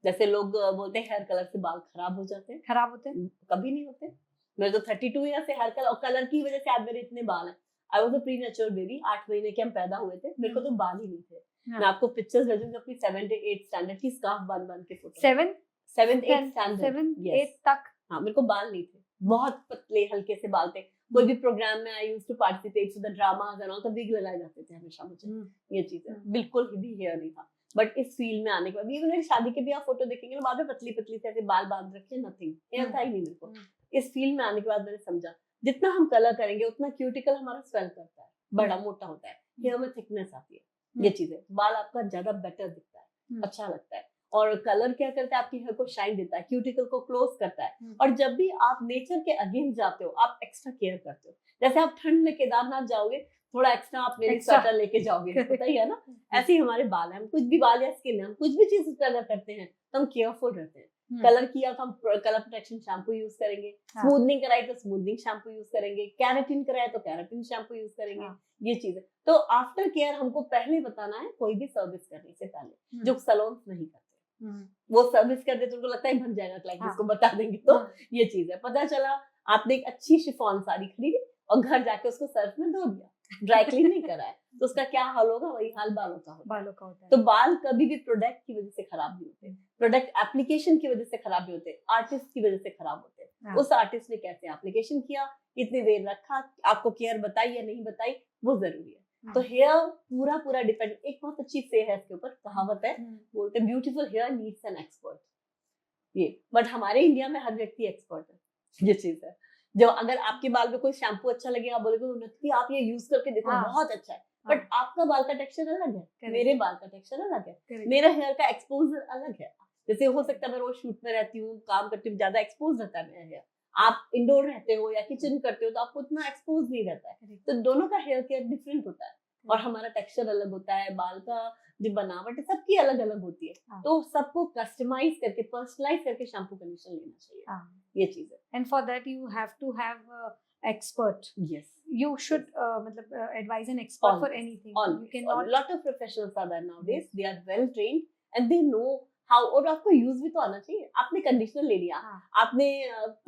A: जैसे लोग बोलते हैं हेयर कलर से बाल खराब हो जाते हैं।
B: खराब होते हैं?
A: कभी नहीं होते। मेरे तो 32 ईयर से हेयर कलर की वजह से आज मेरे इतने बाल हैं। I was a premature baby, 8 महीने के हम पैदा हुए थे, मेरे को तो बाल ही नहीं थे। मैं आपको पिक्चर्स भेजूंगी अपनी 7th 8th स्टैंडर्ड की, स्कार्फ बांध के photo.
B: 7th
A: 8th standard
B: 7th 8th तक।
A: हाँ, मेरे को बाल नहीं थे, बहुत पतले हल्के से बाल थे। कोई भी प्रोग्राम में I used to participate with the dramas and all, तो विग लगाए जाते थे हमेशा मुझे। ये चीज है, बिल्कुल भी हेयर नहीं था। बट इस फील्ड में आने के बाद, भी मेरी शादी के भी आप फोटो देखेंगे ना, बाद में पतली पतली से ऐसे बाल बांध रखे, नथिंग, हेयर था ही नहीं मेरे को। इस फील्ड में आने के बाद मैंने समझा जितना हम कलर करेंगे उतना क्यूटिकल हमारा स्वेल करता है, बड़ा मोटा होता है, हेयर में थिकनेस आती है। ये चीज है, बाल आपका ज्यादा बेटर दिखता है, अच्छा लगता है। और कलर क्या करता है, आपकी हेयर को शाइन देता है, क्यूटिकल को क्लोज करता है। और जब भी आप नेचर के अगेंस्ट जाते हो, आप एक्स्ट्रा केयर करते हो। जैसे आप ठंड में केदारनाथ जाओगे, थोड़ा एक्स्ट्रा आप मेरी स्वेटर लेके जाओगे, पता ही है ना। ऐसे ही हमारे बाल है, हम कुछ भी बाल या स्किन है, हम कुछ भी चीज उस पर अगर करते हैं तो हम केयरफुल रहते हैं। कलर किया तो हम कलर प्रोटेक्शन शैम्पू यूज करेंगे, स्मूथनिंग कराई तो स्मूथनिंग शैम्पू यूज करेंगे, कैराटिन कराया तो कैराटिन शैम्पू यूज करेंगे। ये चीज है। तो आफ्टर केयर हमको पहले बताना है, कोई भी सर्विस करने से पहले, जो सैलून्स नहीं करते वो सर्विस कर दे तो उनको लगता है बन जाएगा क्लाइंट, इसको बता देंगे। तो ये चीज है। पता चला आपने एक अच्छी शिफॉन साड़ी खरीदी और घर जाके उसको सर्फ में धो दिया, ड्राई क्लीन नहीं करा है, तो उसका क्या हाल होगा? वही हाल बालों का होता है। तो बाल कभी भी प्रोडक्ट की वजह से खराब नहीं होते, प्रोडक्ट एप्लीकेशन की वजह से खराब नहीं होते, आर्टिस्ट की वजह से खराब होते हैं। उस आर्टिस्ट ने कैसे एप्लीकेशन किया, कितनी देर रखा, आपको केयर बताई या नहीं बताई, वो जरूरी है। तो हेयर पूरा डिपेंड, एक बहुत अच्छी से है इसके ऊपर कहावत है, बोलते हैं beautiful hair needs an expert. ये बट हमारे इंडिया में हर व्यक्ति एक्सपर्ट है, ये चीज है। जो अगर आपके बाल में कोई शैम्पू अच्छा लगे, आप बोलोगे उन्नति आप ये यूज करके देखो, बहुत अच्छा है, बट आपका बाल का टेक्सचर अलग है, मेरे बाल का टेक्सचर अलग है, मेरा हेयर का एक्सपोजर अलग है। जैसे हो सकता है मैं रोज शूट में रहती हूँ, काम करती हूँ, ज्यादा एक्सपोज रहता है मेरा हेयर, आप इंडोर रहते हो या किचन करते हो तो आपको उतना एक्सपोज नहीं रहता है। तो दोनों का हेयर केयर डिफरेंट होता है और हमारा टेक्सचर अलग होता है, बाल का जो बनावट है सबकी अलग अलग होती है। तो सबको कस्टमाइज करके, पर्सनलाइज करके शैम्पू कंडीशनर लेना चाहिए, ये चीज है।
B: And for that you have to have expert.
A: Yes,
B: you should advise an expert
A: always,
B: for anything.
A: always,
B: you cannot.
A: lot of professionals are there nowadays. They are well trained and they know how. और आपको use भी तो आना चाहिए। आपने conditioner ले लिया, आपने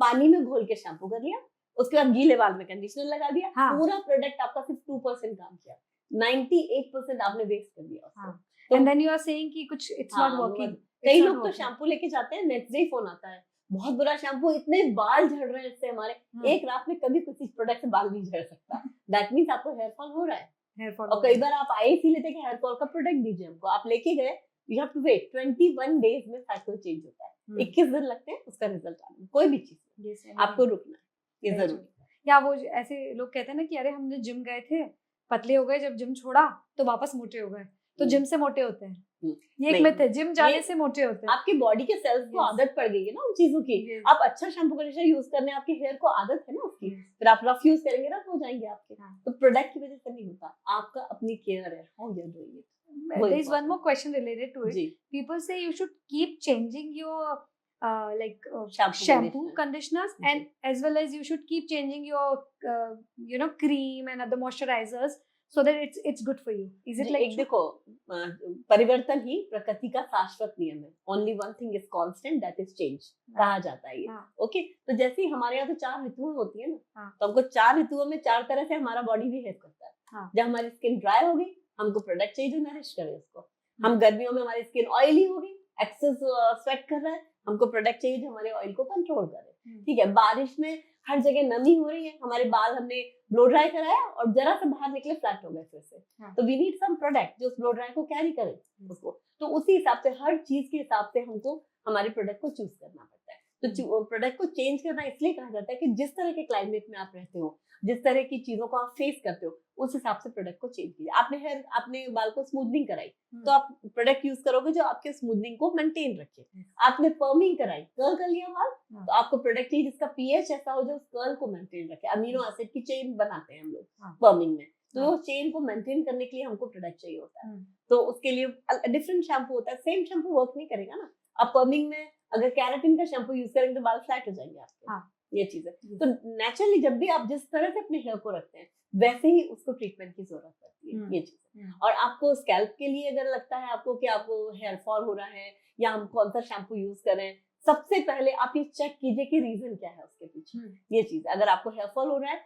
A: पानी में घोल के शैम्पू कर लिया, उसके बाद गीले बाल में कंडीशनर लगा दिया, पूरा प्रोडक्ट आपका सिर्फ 2% काम किया, 98% आपने वेस्ट कर दिया उसको।
B: And then you are saying कि कुछ it's not working.
A: कई लोग तो शैम्पू लेके जाते हैं, नेक्स्ट डे फोन आता है बहुत बुरा शैम्पू, इतने बाल झड़ रहे हैं इससे हमारे। एक रात में कभी किसी प्रोडक्ट से बाल नहीं झड़ सकता, दैट मींस आपको हेयर फॉल हो रहा है। और कई बार आप आए इसी लेते कि हेयर फॉल का प्रोडक्ट दीजिए हमको, आप लेके गए, you have to wait 21 days में साइकिल चेंज होता है, 21 दिन लगते हैं उसका रिजल्ट आने में। कोई भी चीज आपको रुकना है, ये जरूरी है।
B: या वो ऐसे लोग कहते हैं ना कि अरे हमने जिम गए थे, पतले हो गए, जब जिम छोड़ा तो वापस मोटे हो गए, तो जिम से मोटे होते हैं, ये एक मिथ है, जिम जाने से मोटे होते हैं।
A: आपकी बॉडी के सेल्स को आदत पड़ गई है ना उन चीजों की। आप अच्छा शैम्पू कंडीशनर यूज करने, आपके हेयर को आदत है ना उसकी, फिर आप रफ यूज करेंगे, रफ हो जाएंगे आपके। तो प्रोडक्ट की वजह से नहीं होता, आपका अपनी केयर है, how you are doing it.
B: There is one more question related to it. People say you should keep changing your shampoo conditioners, and as well as you should keep changing your cream and other moisturizers, so that it's good for you. Is it like?
A: देखो, परिवर्तन ही प्रकृति का शाश्वत नियम है। Only one thing is constant, that is change, कहा जाता है ये। ओके, तो जैसे ही हमारे यहाँ तो 4 ऋतुएं होती है ना, तो हमको 4 ऋतुओं में 4 तरह से हमारा बॉडी बिहेव करता है। जब हमारी स्किन ड्राई होगी, हमको प्रोडक्ट चाहिए जो नरिश करे उसको। हम गर्मियों में हमारी स्किन ऑयली होगी, एक्सेस स्वेट कर रहा है, हमको प्रोडक्ट चाहिए जो हमारे ऑयल को कंट्रोल करे। ठीक है, बारिश में हर जगह नमी हो रही है, हमारे बाल हमने ब्लो ड्राई कराया और जरा से बाहर निकले फ्लैट हो गए फिर से, तो वी नीड सम प्रोडक्ट जो उस ब्लो ड्राई को कैरी करे उसको। तो उसी हिसाब से हर चीज के हिसाब से हमको हमारे प्रोडक्ट को चूज करना पड़ता है। तो प्रोडक्ट को चेंज करना इसलिए कहा जाता है कि जिस तरह के क्लाइमेट में आप रहते हो, जिस तरह की चीजों को आप फेस करते हो, उस हिसाब से प्रोडक्ट को चेंज कीजिए। आपने बाल को स्मूथनिंग कराई, तो आप प्रोडक्ट यूज करोगे जो आपके स्मूथनिंग को मेंटेन रखे। आपने पर्मिंग कराई, कर्ल कर लिया बाल, तो आपको प्रोडक्ट चाहिए जिसका पीएच ऐसा हो जो उस कर्ल को मेंटेन रखे। अमीनो एसिड की चेन बनाते हैं हम लोग पर्मिंग में, तो वो चेन को मेंटेन करने के लिए हमको प्रोडक्ट चाहिए होता है। तो उसके लिए डिफरेंट शैम्पू होता है, सेम शैम्पू वर्क नहीं करेगा ना। अब पर्मिंग में अगर कैराटिन का शैम्पू यूज करेंगे तो बाल फ्लैट हो जाएंगे आपके। ये चीज है। तो नेचुरली जब भी आप जिस तरह से अपने हेयर को रखते हैं, वैसे ही उसको ट्रीटमेंट की जरूरत पड़ती है, ये चीज है। और आपको स्कैल्प के लिए अगर लगता है आपको कि आपको हेयर फॉल हो रहा है या हम कौन सा शैम्पू यूज करें, सबसे पहले आप ये चेक कीजिए कि रीजन क्या है उसके पीछे। ये चीज, अगर आपको हेयर फॉल हो रहा है,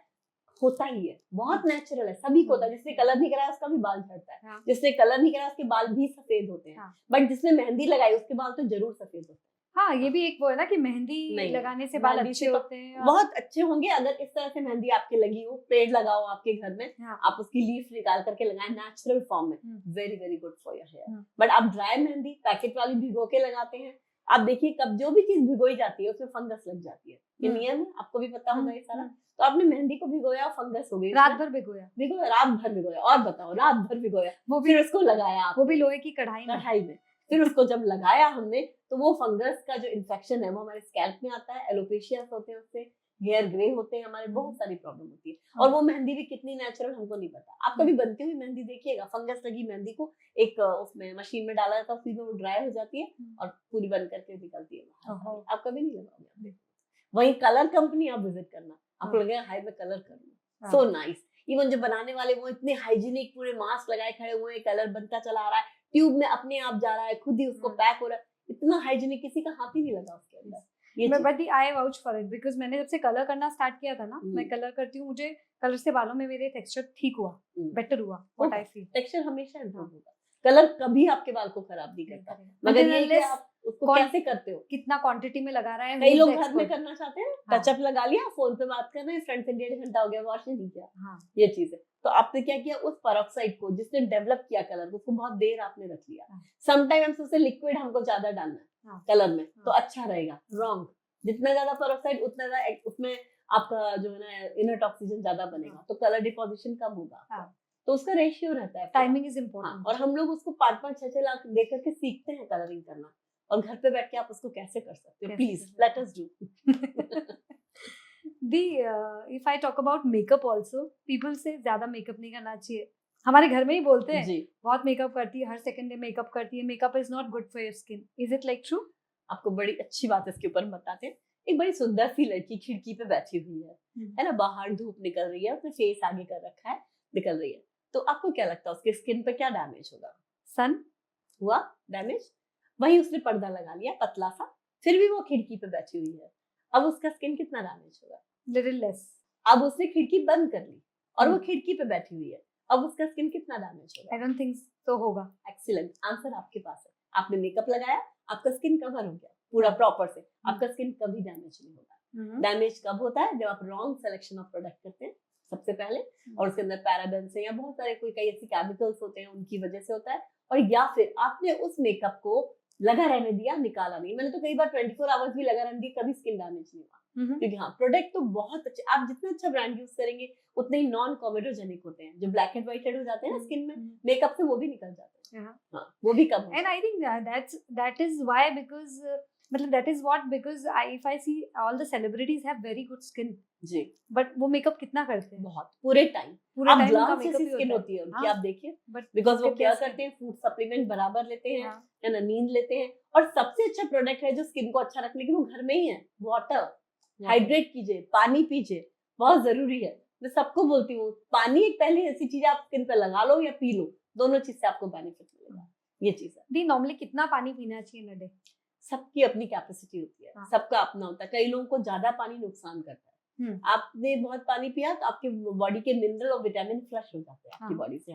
A: होता ही है, बहुत नेचुरल है, सभी को होता है। जिसने कलर नहीं कराया उसका भी बाल झड़ता है, जिसने कलर नहीं कराया उसके बाल भी सफेद होते हैं, बट जिसने मेहंदी लगाई उसके बाल तो जरूर सफेद होते हैं।
B: हाँ, ये भी एक वो है ना कि मेहंदी लगाने से बाल अच्छे होते हैं,
A: बहुत अच्छे होंगे। अगर इस तरह से मेहंदी आपके लगी हो, पेड़ लगाओ आपके घर में, आप उसकी लीफ निकाल करके लगाएं नेचुरल फॉर्म में, very very good for your hair. But आप ड्राई मेहंदी पैकेट वाली भिगो के लगाते हैं, आप देखिए कब जो भी चीज भिगोई जाती है उसमें फंगस लग जाती है, ये नियम है, आपको भी पता होगा ये सारा। तो आपने मेहंदी को भिगोया, फंगस हो गई,
B: रात भर भिगोया,
A: रात भर भिगोया, और बताओ रात भर भिगोया, वो फिर उसको लगाया,
B: वो भी लोहे की कढ़ाई में,
A: फिर उसको जब लगाया हमने, तो वो फंगस का जो इन्फेक्शन है वो हमारे स्कैल्प में आता है, एलोपेशियास होते हैं उससे, हेयर ग्रे होते हैं हमारे, बहुत सारी प्रॉब्लम होती है। और वो मेहंदी भी कितनी नेचुरल हमको नहीं पता। आप कभी बनती हुई मेहंदी देखिएगा, फंगस लगी मेहंदी को एक उसमें मशीन में डाला जाता है, फिर वो ड्राई हो जाती है और पूरी बन करके निकलती है, आप कभी नहीं लगाओगे। वही कलर कंपनी आप विजिट करना, आपको लगेगा हाय मैं कलर करूँ, सो नाइस। इवन जो बनाने वाले वो इतने हाइजीनिक, पूरे मास्क लगाए खड़े हुए, कलर बनता चला आ रहा है, ट्यूब में अपने आप जा रहा है, खुद ही उसको पैक हो रहा है, इतना हाइजीनिक, किसी का हाथ ही नहीं लगा उसके अंदर।
B: But I vouch for it because मैंने जब से कलर करना स्टार्ट किया था ना, मैं कलर करती हूँ, मुझे कलर से बालों में मेरे टेक्सचर ठीक हुआ, बेटर हुआ, व्हाट आई फील।
A: टेक्सचर हमेशा इम्प्रूव होगा, कलर कभी आपके बाल को खराब नहीं करता, मगर ये कि आप उसको कैसे करते हो,
B: कितना क्वांटिटी में लगा रहा है।
A: कई लोग घर में करना चाहते हैं, टचअप लगा लिया, फोन पे बात कर रहे हैं, फ्रेंड से 1.5 घंटा हो गया, वॉश नहीं किया, ये चीज है। तो आपने क्या किया, उस पेरोक्साइड को जिसने डेवलप किया कलर, उसको बहुत देर आपने रख लिया। समटाइम्स उससे लिक्विड हमको ज्यादा डालना है कलर में, तो अच्छा रहेगा। रॉन्ग, जितना ज्यादा पेरोक्साइड उतना ज्यादा उसमें आपका जो है ना इनर्ट ऑक्सीजन ज्यादा बनेगा, तो कलर डिपोजिशन कम होगा। तो उसका रेशियो रहता है,
B: टाइमिंग इज इम्पोर्टेंट।
A: और हम लोग उसको 5-5, 6-6 लाख दे करके सीखते हैं कलरिंग करना, और घर पे बैठ के आप उसको कैसे कर सकते हो, please let us do.
B: If I talk about makeup also, people से ज्यादा मेकअप नहीं करना चाहिए, हमारे घर में ही बोलते हैं बहुत मेकअप करती है, हर सेकंड डे मेकअप करती है, makeup is not good for your skin, is it like true?
A: आपको बड़ी अच्छी बात इसके ऊपर बताते हैं। एक बड़ी सुंदर सी लड़की खिड़की पे बैठी हुई है ना, बाहर धूप निकल रही है, उसने फेस आगे कर रखा है, निकल रही है, तो आपको क्या लगता है उसके स्किन पे क्या डैमेज होगा?
B: सन
A: हुआ डैमेज। वही उसने पर्दा लगा लिया पतला सा, फिर भी वो खिड़की पे बैठी हुई है, अब उसका स्किन कितना डैमेज होगा?
B: Little less.
A: अब उसने खिड़की बंद कर ली और वो खिड़की पे बैठी हुई है, अब उसका स्किन कितना डैमेज होगा?
B: आई डोंट थिंक तो होगा।
A: एक्सीलेंट आंसर आपके पास है। आपने मेकअप लगाया, आपका स्किन कवर हो गया पूरा प्रॉपर से, आपका स्किन कभी डैमेज नहीं होगा। डैमेज कब होता है? जब आप रॉन्ग सिलेक्शन ऑफ प्रोडक्ट करते हैं सबसे पहले, और उसके अंदर पैराबेन्स या बहुत सारे कोई कई ऐसे केमिकल्स होते हैं, उनकी वजह से होता है। और या फिर आपने उस मेकअप को लगा रहने दिया, निकाला नहीं। मैंने तो कई बार 24 आवर्स भी लगा रहने दिया, कभी स्किन डैमेज नहीं हुआ। क्योंकि हाँ, प्रोडक्ट तो बहुत अच्छे, आप जितना अच्छा ब्रांड यूज करेंगे उतने ही नॉन कॉमेडोजेनिक होते हैं। जो ब्लैक एंड व्हाइट हो जाते हैं ना स्किन में, मेकअप से वो भी निकल जाते हैं। हाँ, वो भी कम।
B: And I think that is why, because मतलब that is what, because if I see all the celebrities have very good skin
A: जी,
B: but वो मेकअप कितना करते हैं?
A: बहुत, पूरे टाइम
B: उनका
A: ग्लास
B: मेकअप
A: जैसी स्किन होती है उनकी, आप देखिए,
B: बट
A: बिकॉज वो क्या करते हैं, फूड सप्लीमेंट बराबर लेते हैं, है ना, नींद लेते हैं। और सबसे अच्छा प्रोडक्ट है जो स्किन को अच्छा रखने के, वो घर में ही है, वाटर। हाइड्रेट कीजिए, पानी पीजिए, बहुत जरूरी है। मैं सबको बोलती हूँ, पानी एक पहले ऐसी चीज आप स्किन पे लगा लो या पी लो, दोनों चीज से आपको बेनिफिट मिलेगा। ये चीज है।
B: दी नॉर्मली कितना पानी पीना चाहिए इन अ डे?
A: सबकी अपनी कैपेसिटी होती है, सबका अपना होता है। कई लोगों को ज्यादा पानी नुकसान करता है। आपने बहुत पानी पिया तो आपके बॉडी के मिनरल और विटामिन फ्लश हो जाते हैं आपकी बॉडी से,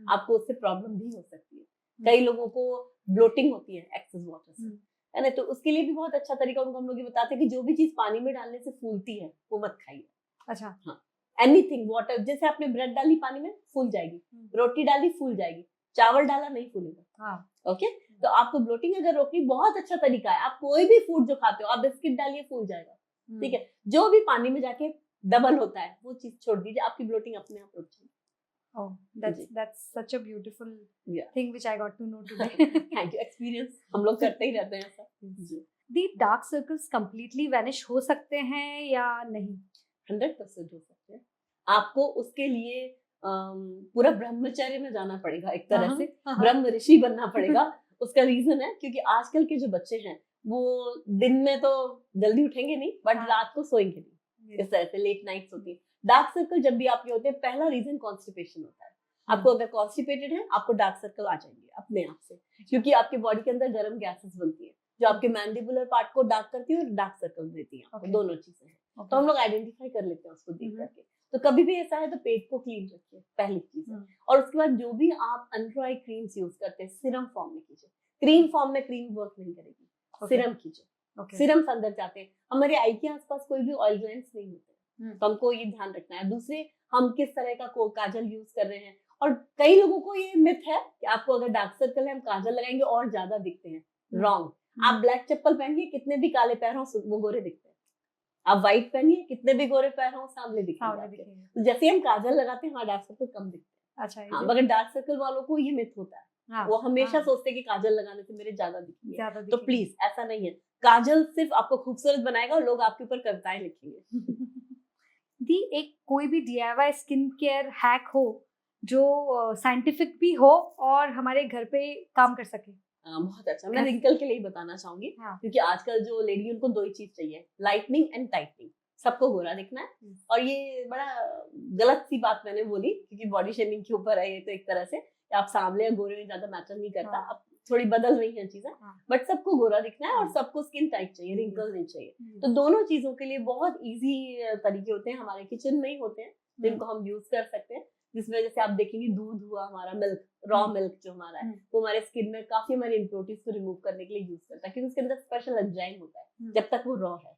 A: आपको उससे प्रॉब्लम भी हो सकती है। कई लोगों को ब्लोटिंग होती है एक्सेस वाटर से, है ना, तो उसके लिए भी बहुत अच्छा तरीका उनको हम लोग ये बताते हैं कि जो भी चीज पानी में डालने से फूलती है वो मत खाइए।
B: अच्छा,
A: हाँ, एनीथिंग वाटर, जैसे आपने ब्रेड डाली पानी में, फूल जाएगी, रोटी डाली फूल जाएगी, चावल डाला नहीं फूलेगा। ओके, तो आपको ब्लोटिंग अगर रोकनी, बहुत अच्छा तरीका है, आप कोई भी फूड जो खाते हो, आप बिस्किट डालिए फूल जाएगा, ठीक है। जो भी पानी में जाके डबल होता है वो चीज छोड़ दीजिए, आपकी ब्लोटिंग अपने आप रुक जाएगी।
B: Oh, that's such a beautiful thing which I got to know today.
A: Thank you, experience हम लोग करते ही रहते हैं ऐसा।
B: The dark circles completely vanish हो सकते हैं या नहीं?
A: 100% हो सकते हैं। आपको उसके लिए पूरा ब्रह्मचर्य में जाना पड़ेगा, एक तरह से ब्रह्म ऋषि बनना पड़ेगा। उसका रीजन है क्योंकि आजकल के जो बच्चे हैं वो दिन में तो जल्दी उठेंगे नहीं, बट रात को सोएंगे नहीं, इस तरह से लेट नाइट्स होती है। डार्क सर्कल जब भी आपके होते हैं, पहला रीजन कॉन्स्टिपेशन होता है। आपको अगर कॉन्स्टिपेटेड है, आपको डार्क सर्कल आ जाएंगे अपने आप से, क्योंकि आपके बॉडी के अंदर गर्म गैसेस बनती है जो आपके मैंडिबुलर पार्ट को डार्क करती है और डार्क सर्कल देती है। दोनों चीजें हैं, तो हम लोग आइडेंटिफाई कर लेते हैं उसको देख करके। तो कभी भी ऐसा है तो पेट को क्लीन रखिए, पहली चीज है। और उसके बाद जो भी आप अंडर आई क्रीम्स यूज करते हैं, सिरम फॉर्म में कीजिए। क्रीम फॉर्म में क्रीम वर्क नहीं करेगी, सिरम कीजिए। सिरम अंदर जाते हैं, हमारे आई के आसपास कोई भी ऑयल ग्लैंड्स नहीं होते, तो हमको ये ध्यान रखना है। दूसरे, हम किस तरह का काजल यूज कर रहे हैं। और कई लोगों को ये मिथ है कि आपको अगर डार्क सर्कल है, हम काजल लगाएंगे और ज्यादा दिखते हैं। रॉन्ग। आप ब्लैक चप्पल पहनिए, कितने भी काले पैर हों वो गोरे दिखते हैं। आप व्हाइट पहनिए, कितने भी गोरे पैर हों सांवले दिखेंगे। तो जैसे हम काजल लगाते हैं, हमारा डार्क सर्कल कम दिखते हैं। अच्छा, मगर डार्क सर्कल वालों को ये मिथ होता है, वो हमेशा सोचते हैं कि काजल लगाने से मेरे ज्यादा दिखेंगे। तो प्लीज ऐसा नहीं है, काजल सिर्फ आपको खूबसूरत बनाएगा और लोग आपके ऊपर कविताएं लिखेंगे।
B: दी एक कोई भी DIY स्किन केयर हैक हो जो साइंटिफिक भी हो और हमारे घर पे काम कर सके?
A: बहुत अच्छा, मैं रिंकल के लिए बताना चाहूंगी, क्योंकि आजकल जो लेडी उनको दो ही चीज चाहिए, लाइटनिंग एंड टाइटनिंग। सबको गोरा दिखना है, और ये बड़ा गलत सी बात मैंने बोली क्योंकि बॉडी शेमिंग के ऊपर है ये, तो एक तरह से आप सांवले या गोरे में ज्यादा मैटर नहीं करता। आप थोड़ी बदल रही हैं चीजें,
B: हाँ।
A: बट सबको गोरा दिखना है और
B: हाँ।
A: सबको स्किन टाइट चाहिए, रिंकल्स नहीं चाहिए। तो दोनों चीजों के लिए बहुत इजी तरीके होते हैं, हमारे किचन में ही होते हैं जिनको हम यूज कर सकते हैं। जिसमें जैसे आप देखेंगे दूध हुआ, हमारा मिल्क, रॉ मिल्क जो हमारा है वो हमारे स्किन में काफी हमारी इम्प्योरिटीज को रिमूव करने के लिए यूज करता है, क्योंकि उसके अंदर स्पेशल एंजाइम होता है जब तक वो रॉ है।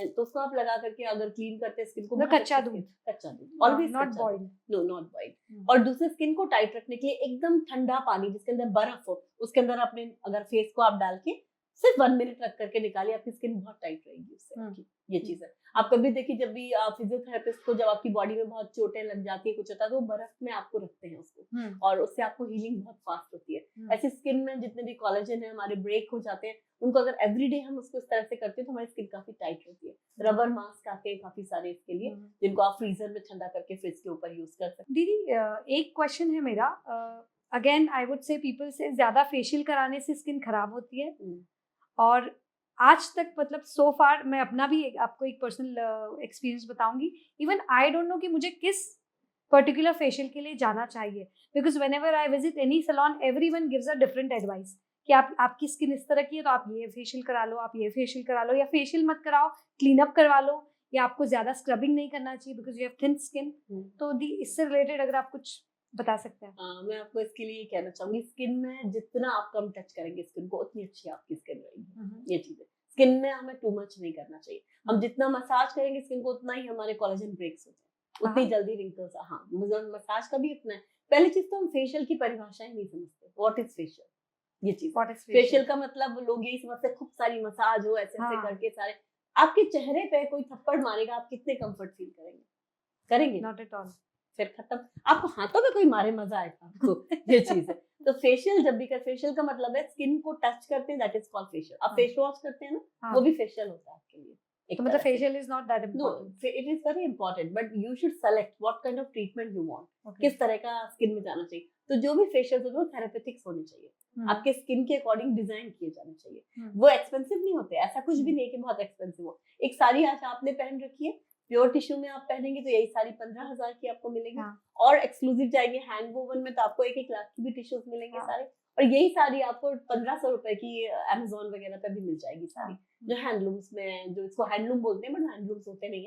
A: तो उसको आप लगा करके अगर क्लीन करते हैं स्किन को,
B: कच्चा दूध
A: always
B: not boiled,
A: no not boiled. और दूसरे स्किन को टाइट रखने के लिए एकदम ठंडा पानी जिसके अंदर बर्फ हो, उसके अंदर अपने अगर फेस को आप डाल के सिर्फ 1 मिनट रख करके निकालिए, आपकी स्किन बहुत टाइट रहेगी उससे आपकी। ये चीज है। आप कभी देखिए जब भी फिजियोथेरेपिस्ट को जब आपकी बॉडी में बहुत चोटें लग जाती है, कुछ होता है, तो वो बर्फ में आपको रखते हैं उसको, और उससे आपको हीलिंग बहुत फास्ट होती है। ऐसे स्किन में जितने भी कोलेजन है हमारे ब्रेक हो जाते हैं, उनको अगर एवरीडे हम उसको इस तरह से करते हैं तो हमारी स्किन काफी टाइट होती है। रबर मास्क आते हैं काफी सारे इसके लिए, जिनको आप फ्रीजर में ठंडा करके फ्रिज के ऊपर यूज कर सकते हैं।
B: दीदी एक क्वेश्चन है मेरा, again I would say people से ज्यादा फेशियल कराने से स्किन खराब होती है, और आज तक मतलब सो फार मैं अपना भी आपको एक पर्सनल एक्सपीरियंस बताऊंगी, इवन आई डोंट नो कि मुझे किस पर्टिकुलर फेशियल के लिए जाना चाहिए, because whenever I visit any salon everyone gives a different advice कि आपकी स्किन इस तरह की है तो आप ये फेशियल करा लो, आप ये फेशियल करा लो, या फेशियल मत कराओ, क्लीन अप करवा लो, या आपको ज्यादा स्क्रबिंग नहीं करना चाहिए because you have thin skin. तो इससे रिलेटेड अगर आप कुछ बता सकते हैं।
A: मैं आपको इसके लिए कहना चाहूंगी, स्किन में जितना आप कम टच करेंगे स्किन को, उतनी अच्छी आपकी स्किन रहेगी। ये चीज है, स्किन में हमें टू मच नहीं करना चाहिए। हम जितना मसाज करेंगे स्किन को, उतना ही हमारे कोलेजन ब्रेक्स होते हैं, उतनी जल्दी रिंकल्स। हाँ, मसाज का भी उतना है। पहली चीज तो हम फेशियल की परिभाषा ही नहीं समझते, व्हाट इज फेशियल। ये चीज फेशियल का मतलब लोग यही समझते खूब सारी मसाज हो, ऐसे ऐसे करके सारे। आपके चेहरे पे कोई थप्पड़ मारेगा, आप कितने कंफर्ट फील करेंगे? करेंगे?
B: Not at all.
A: फिर खत्म। आपको हाथों में कोई मारे, मजा आएगा आपको। ये चीज है। तो फेशियल जब भी कर, फेशियल का मतलब है स्किन को टच करते हैं, दैट इज कॉल्ड फेशियल। आप फेस वॉश करते हैं ना, वो भी फेशियल होता है आपके लिए।
B: तो मतलब facial is not that
A: important, it is very important, but you should select what kind of treatment you want, किस तरह का स्किन में जाना चाहिए। तो जो भी फेशियल होते हैं वो थेरेपेटिक्स होने चाहिए, आपके स्किन के अकॉर्डिंग डिजाइन किए जाने चाहिए। वो एक्सपेंसिव नहीं होते, ऐसा कुछ भी नहीं कि बहुत एक्सपेंसिव हो। एक साड़ी आज आपने पहन रखी है, प्योर टिश्यू में आप पहनेंगे तो यही साड़ी 15,000 की आपको मिलेगी। और एक्सक्लूसिव जाएंगे हैंड वोवन में तो आपको 1-1 लाख की भी टिश्यूज मिलेंगे सारे। और यही साड़ी आपको 1500 रुपए की अमेज़न वगैरह पे भी मिल जाएगी साड़ी, जो हैंडलूम्स में, जो इसको हैंडलूम बोलते हैं, बट हैंडलूम्स होते नहीं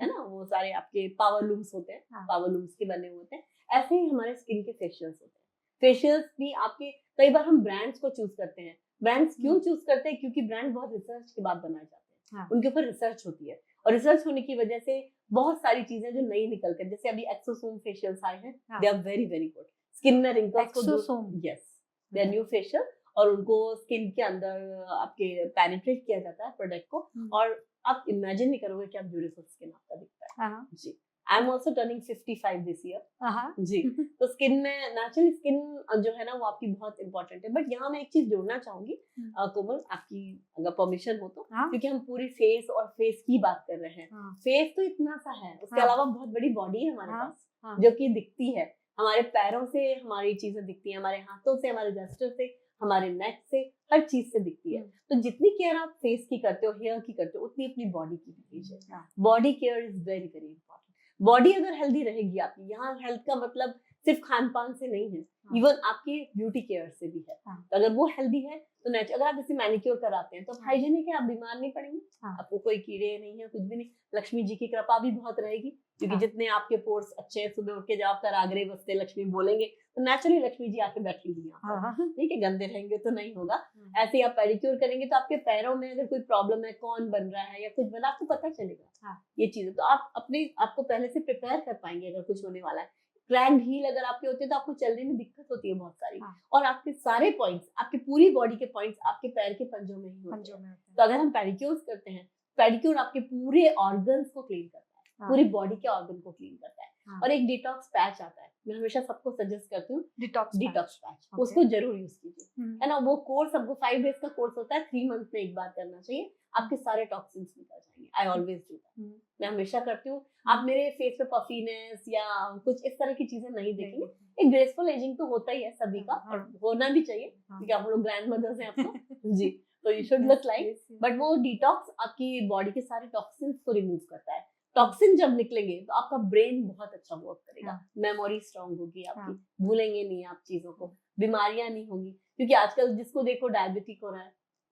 A: है ना, वो सारे आपके पावर लूम्स होते हैं, पावर लूम्स के बने होते हैं। ऐसे ही हमारे स्किन के फेशियल्स होते हैं। फेशियल्स भी आपके, कई बार हम ब्रांड्स को चूज करते हैं। ब्रांड्स क्यों चूज करते हैं? क्योंकि ब्रांड बहुत रिसर्च के बाद बनाए जाते हैं, उनके ऊपर रिसर्च होती है, और रिसर्च होने की वजह से बहुत सारी चीजें जो नई निकल कर, जैसे अभी एक्सोसोम फेशियल्स आए हैं, they are very very good. Skin में रिंकल्स को, yes, they are new facial, और उनको स्किन के अंदर आपके पेनिट्रेट किया जाता है प्रोडक्ट को, और आप इमेजिन नहीं करोगे कि आप ब्यूटीफुल स्किन आपका दिखता है। जी, I am also turning 55 this year. जी, तो स्किन में नेचुरल स्किन जो है ना वो आपकी बहुत इंपॉर्टेंट है। बट यहाँ मैं एक चीज जोड़ना चाहूंगी कोमल, आपकी अगर परमिशन हो तो, क्योंकि हम पूरी फेस और फेस की बात कर रहे हैं। फेस तो इतना सा है, उसके अलावा बहुत बड़ी बॉडी है हमारे पास, जो कि दिखती है। हमारे पैरों से हमारी चीजें दिखती है, हमारे हाथों से, हमारे जेस्चर से, हमारे नेक से, हर चीज से दिखती है। तो जितनी केयर आप फेस की करते हो, हेयर की करते हो, उतनी अपनी बॉडी की भी कीजिए। Body care is very very important. Body अगर हेल्दी रहेगी आपकी, यहाँ हेल्थ का मतलब सिर्फ खान पान से नहीं है, इवन आपकी ब्यूटी केयर से भी है। तो अगर वो हेल्दी है तो नेचुरल, अगर आप जैसे मैनिक्योर कराते हैं तो हाइजीनिक है, आप बीमार नहीं पड़ेंगे, आपको कोई कीड़े नहीं है, कुछ भी नहीं। लक्ष्मी जी की कृपा भी बहुत रहेगी, क्योंकि जितने आपके पोर्स अच्छे हैं, सुबह उठ के जब आप कराग्रे बसते लक्ष्मी बोलेंगे तो नेचुरली लक्ष्मी जी आके बैठेंगी यहाँ, ठीक है। गंदे रहेंगे तो नहीं होगा। ऐसे ही आप पेडिक्योर करेंगे तो आपके पैरों में अगर कोई प्रॉब्लम है, कौन बन रहा है या कुछ बना, आपको पता चलेगा। ये चीजें तो आप आपको पहले से प्रिपेयर कर पाएंगे अगर कुछ होने वाला है। क्रैक्ड हील अगर आपके होते हैं तो आपको चलने में दिक्कत होती है बहुत सारी, और आपके सारे पॉइंट्स, आपके पूरी बॉडी के पॉइंट्स आपके पैर के पंजों में ही होते हैं। तो अगर हम पेडिक्योर करते हैं, पेडिक्योर आपके पूरे ऑर्गन्स को क्लीन करता है, पूरी बॉडी के ऑर्गन को क्लीन करता है। और एक डिटॉक्स पैच आता है, मैं हमेशा सबको सजेस्ट करती हूँ, डिटॉक्स पैच, उसको जरूर यूज कीजिए, है ना। वो कोर्स आपको 5 डेज का कोर्स होता है, 3 मंथ में एक बार करना चाहिए, आपके सारे टॉक्सिन्स निकल जाएंगे। आई ऑलवेज डू दैट, मैं हमेशा करती हूँ। आप मेरे फेस पे पफीनेस या कुछ इस तरह की चीजें नहीं देखेंगे। एक ग्रेसफुल एजिंग तो होता ही है सभी का, और होना भी चाहिए, क्योंकि आप लोग ग्रैंड मदर्स हैं आप तो जी, तो you should look like. But वो डिटॉक्स आपकी बॉडी के सारे टॉक्सिन्स को रिमूव करता है। टॉक्सिन जब निकलेंगे तो आपका ब्रेन बहुत अच्छा वर्क करेगा, मेमोरी स्ट्रांग होगी आपकी, भूलेंगे नहीं आप चीजों को, बीमारियां नहीं होंगी, क्योंकि आजकल जिसको देखो डायबिटिक हो रहा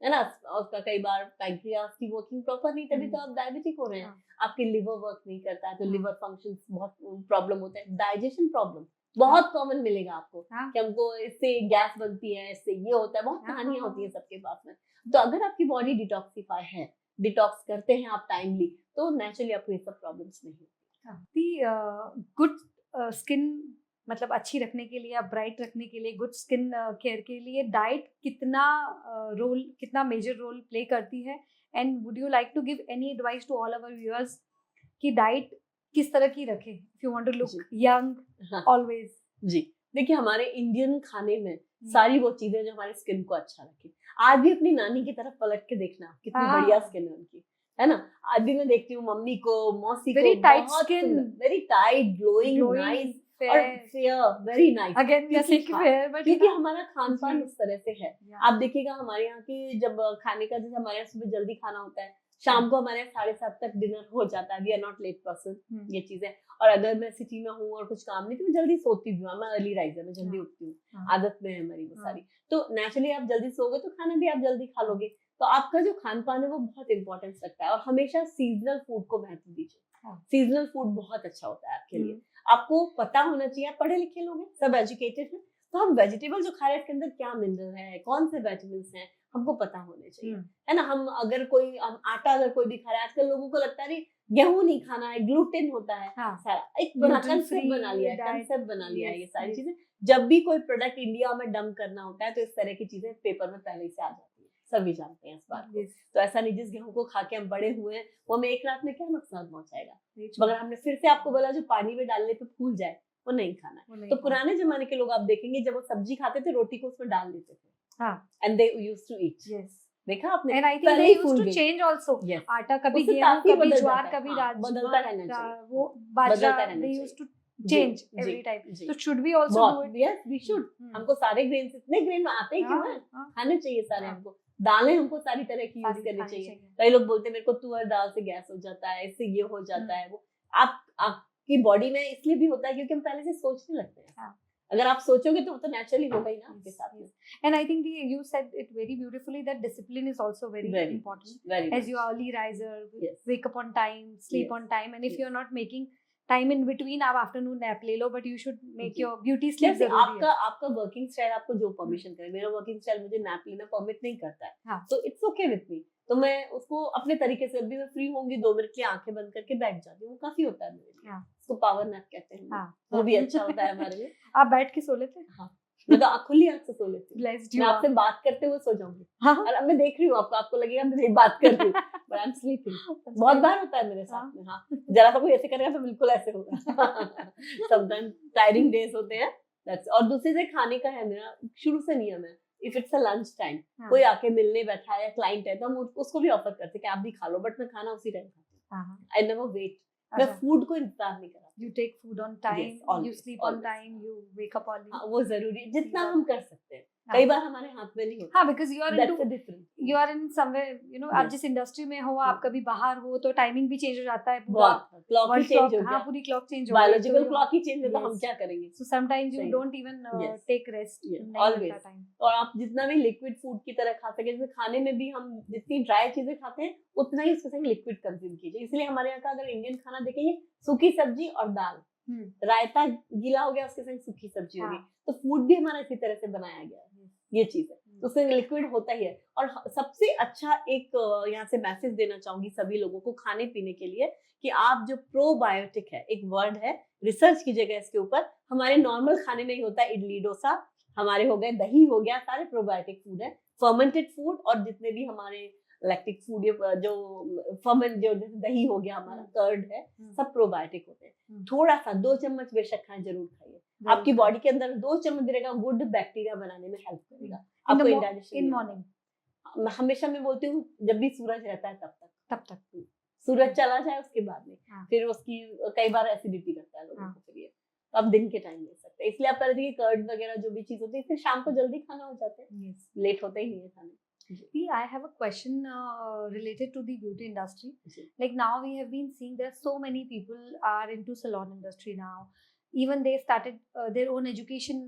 A: है ना, उसका कई बार पैंक्रियास की वर्किंग प्रॉपर नहीं, तभी तो आप डायबिटिक हो रहे हैं। आपके लिवर वर्क नहीं करता है, तो लिवर फंक्शन बहुत प्रॉब्लम होता है। डाइजेशन प्रॉब्लम बहुत कॉमन मिलेगा आपको कि हमको इससे गैस बनती है, इससे ये होता है, बहुत कहानियां होती है सबके पास में। तो अगर आपकी बॉडी डिटॉक्सिफाई है, डिटॉक्स करते हैं आप टाइमली, तो नेचुरली आपको ये सब प्रॉब्लम्स नहीं होती।
B: गुड स्किन मतलब अच्छी रखने के लिए या ब्राइट रखने के लिए, गुड स्किन केयर के लिए डाइट कितना मेजर रोल प्ले करती है? And would you like to give any advice to all our viewers कि डाइट किस तरह की रखें if you want to look young always?
A: जी, देखिए हमारे इंडियन खाने में सारी वो चीजें जो हमारे स्किन को अच्छा रखे। आज भी अपनी नानी की तरफ पलट के देखना कितनी बढ़िया स्किन है उनकी, है ना। आज भी मैं देखती हूँ मम्मी को, मौसी को,
B: very tight skin,
A: very tight, glowing, nice और फेयर, वेरी नाइस।
B: अगेन
A: क्योंकि हमारा खान पान उस तरह से है। आप देखिएगा हमारे यहाँ की जब खाने का, जैसे हमारे यहाँ सुबह जल्दी खाना होता है, शाम को हमारे 7:30 तक डिनर हो जाता है। We are not late person, ये चीज है। और अगर मैं सिटी में हूँ और कुछ काम नहीं, तो मैं जल्दी सोती भी हूँ, मैं अर्ली राइजर, मैं जल्दी उठती हूँ, आदत में है हमारी वो सारी। तो नेचुरली आप जल्दी सोओगे तो खाना भी आप जल्दी खा लोगे। तो आपका जो खान पान है वो बहुत इंपॉर्टेंस रखता है। और हमेशा सीजनल फूड को महत्व दीजिए। सीजनल फूड बहुत अच्छा होता है आपके लिए। आपको पता होना चाहिए, आप पढ़े लिखे लोग हैं, सब एजुकेटेड हैं, तो हम वेजिटेबल जो खा रहे हैं इसके अंदर क्या मिनरल है, कौन से विटामिन्स हैं, हमको पता होने चाहिए, है ना। हम अगर कोई आटा अगर कोई भी खा रहा है, आजकल लोगों को लगता है गेहूं नहीं खाना है, ग्लूटेन होता है, सारा एक कंसेप्ट बना लिया है ये सारी चीजें। जब भी कोई प्रोडक्ट इंडिया में डंप करना होता है तो इस तरह की चीजें पेपर में पहले से आ जाती है, सभी जानते हैं इस बात को। तो ऐसा नहीं जिस गेहूं को खा के हम बड़े हुए हैं वो हमें एक रात में क्या नुकसान पहुंचाएगा। मगर हमने फिर से आपको बोला जो पानी में डालने पे फूल जाए वो नहीं खाना है। तो पुराने जमाने के लोग आप देखेंगे जब वो सब्जी खाते थे रोटी को उसमें डाल देते थे, and they used to eat. देखा आपने?
B: And I think they used to change also. Yes. आटा कभी गेहूं, कभी ज्वार, कभी राजमा,
A: बदलता रहना चाहिए,
B: वो बाजरा, they used to change every time. So should we also do it?
A: Yes, we should. हमको सारे ग्रेन्स, इतने ग्रेन आते ही क्यों हैं, खाने चाहिए सारे हमको। दालें हमको सारी तरह की यूज करनी चाहिए। कई लोग बोलते हैं मेरे को तुअर दाल से गैस हो जाता है, इससे ये हो जाता है, वो आपकी बॉडी में इसलिए भी होता है क्योंकि हम पहले से सोचने लगते हैं। अगर आप सोचोगे तो वो तो नेचुरली होगा ही ना आपके साथ में।
B: And I think you said it very beautifully that discipline is also very important. As you are early riser, wake up on time, sleep on time, and if you are not making time in between, आप afternoon nap ले लो, but you should make your beauty sleep जरूरी है।
A: आपका working style आपको जो permission करे। मेरा working style मुझे नैप लेना परमिट नहीं करता है, तो इट्स ओके विद मी। तो मैं उसको अपने तरीके से, अभी मैं फ्री होंगी 2 मिनट के लिए आंखें बंद करके बैठ जाती हूँ, काफी होता है मेरे लिए। उसको पावर नैप कहते हैं, वो भी अच्छा होता है हमारे लिए।
B: आप बैठ के सो लेते हैं?
A: हाँ, मैं तो खुली आंख से सो लेती हूँ। मैं आपसे बात करते हुए सो जाऊंगी, और अब मैं देख रही हूँ आपको लगेगा मैं नहीं बात कर रही हूँ, बट आई एम स्लीपिंग। बहुत बार होता है मेरे साथ में। हाँ, जरा सा कोई ऐसे करेगा तो बिल्कुल ऐसे होगा। समटाइम टायरिंग डेज होते हैं। और दूसरे से खाने का है मेरा शुरू से नियम है, if it's a lunch time, कोई आके मिलने बैठा है या क्लाइंट है तो हम उसको भी ऑफर करते हैं कि आप भी खा लो, बट मैं खाना उसी टाइम खाती हूँ। आई नेवर वेट, मैं फूड को इंतजार नहीं करा।
B: You take food on time, you sleep on time, you wake up early.
A: वो जरूरी है, जितना हम कर सकते हैं। कई बार हमारे हाथ में नहीं होता।
B: हाँ, because you are in somewhere, you know, आप जिस इंडस्ट्री में हो, आप कभी बाहर हो तो टाइमिंग भी चेंज हो जाता है, पूरा
A: क्लॉक ही चेंज हो गया।
B: हाँ, पूरी क्लॉक चेंज हो गई,
A: बायोलॉजिकल क्लॉक ही चेंज है, तो हम क्या करेंगे?
B: So sometimes you don't even take rest.
A: Always. और आप जितना भी लिक्विड फूड की तरह खा सके, जैसे खाने में भी हम जितनी ड्राई चीजें खाते हैं उतना ही उसके संग लिक्विड कंज्यूम कीजिए। इसलिए हमारे यहाँ का अगर इंडियन खाना देखेंगे, सूखी सब्जी और दाल, रायता गीला हो गया, उसके संग सूखी सब्जी होगी, तो फूड भी हमारा इसी तरह से बनाया गया है। ये चीज है, तो उसमें लिक्विड होता ही है। और सबसे अच्छा एक यहाँ से मैसेज देना चाहूंगी सभी लोगों को खाने पीने के लिए, कि आप जो प्रोबायोटिक है, एक वर्ड है, रिसर्च कीजिएगा इसके ऊपर। हमारे नॉर्मल खाने में ही होता है, इडली डोसा हमारे हो गए, दही हो गया, सारे प्रोबायोटिक फूड है। फर्मेंटेड फूड और जितने भी हमारे लैक्टिक फूड, जो फर्मेंट, जो दही हो गया हमारा, कर्ड है, सब प्रोबायोटिक होते हैं। थोड़ा सा 2 चम्मच बेशक खाएं, जरूर खाइए। आपकी बॉडी के अंदर 2 चम्मच रहेगा, गुड बैक्टीरिया बनाने में हेल्प करेगा आपको।
B: इन मॉर्निंग
A: हमेशा मैं बोलती हूँ जब भी सूरज रहता है तब तक सूरज चला जाए उसके बाद में, फिर उसकी कई बार एसिडिटी करता है लोगों को, फिर ये तो आप दिन के टाइम ले सकते हैं। इसलिए आप कर दीजिए कर्ड वगैरह जो भी चीज होती है, फिर शाम को जल्दी खाना हो जाता है, लेट होता ही नहीं है खाने।
B: See, I have a question related to the beauty industry. Like now we have been seeing there so many people are into salon industry now. Even they started their own education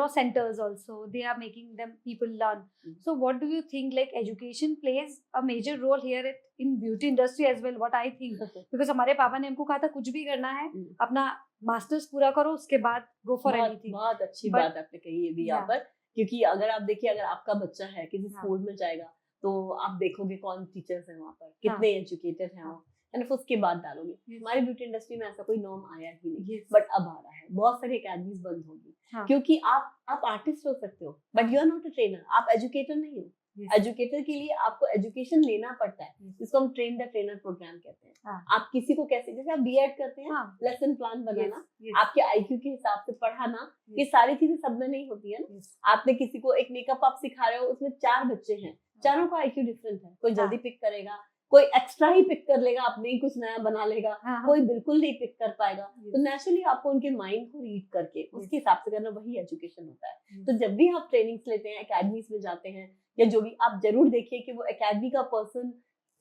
B: centers also. They are making them people learn. So what do you think, like education plays a major role here in beauty industry as well, what I think, because हमारे पापा ने हमको कहा था कुछ भी करना है अपना मास्टर्स पूरा करो, उसके बाद go for anything.
A: बहुत अच्छी बात आपने कही है भी यहाँ पर, क्योंकि अगर आप देखिए, अगर आपका बच्चा है किसी स्कूल में जाएगा तो आप देखोगे कौन टीचर्स हैं वहाँ पर, कितने एजुकेटेड हैं वो, एंड फिर उसके बाद डालोगे. हमारी ब्यूटी इंडस्ट्री में ऐसा कोई नॉर्म आया ही नहीं, बट अब आ रहा है. बहुत सारी अकेडमीज बंद होगी, क्योंकि आप आर्टिस्ट हो सकते हो but you are not a trainer. आप एजुकेटर नहीं हो. एजुकेटर के लिए आपको एजुकेशन लेना पड़ता है, जिसको हम ट्रेन द ट्रेनर प्रोग्राम कहते हैं. आप किसी को कैसे, जैसे आप बीएड करते हैं, लेसन प्लान बनाना, आपके आईक्यू के हिसाब से पढ़ाना, ये सारी चीजें सब में नहीं होती है ना. आपने किसी को एक मेकअप आप सिखा रहे हो, उसमें 4 बच्चे हैं, चारों का आईक्यू डिफरेंट है. कोई जल्दी पिक करेगा, कोई एक्स्ट्रा ही पिक कर लेगा, अपने ही कुछ नया बना लेगा, कोई बिल्कुल नहीं पिक कर पाएगा. तो नेचुरली आपको उनके माइंड को रीड करके उसके हिसाब से करना, वही एजुकेशन होता है. तो जब भी आप ट्रेनिंग्स लेते हैं, एकेडमीज में जाते हैं या जो भी, आप जरूर देखिए कि वो एकेडमी का पर्सन,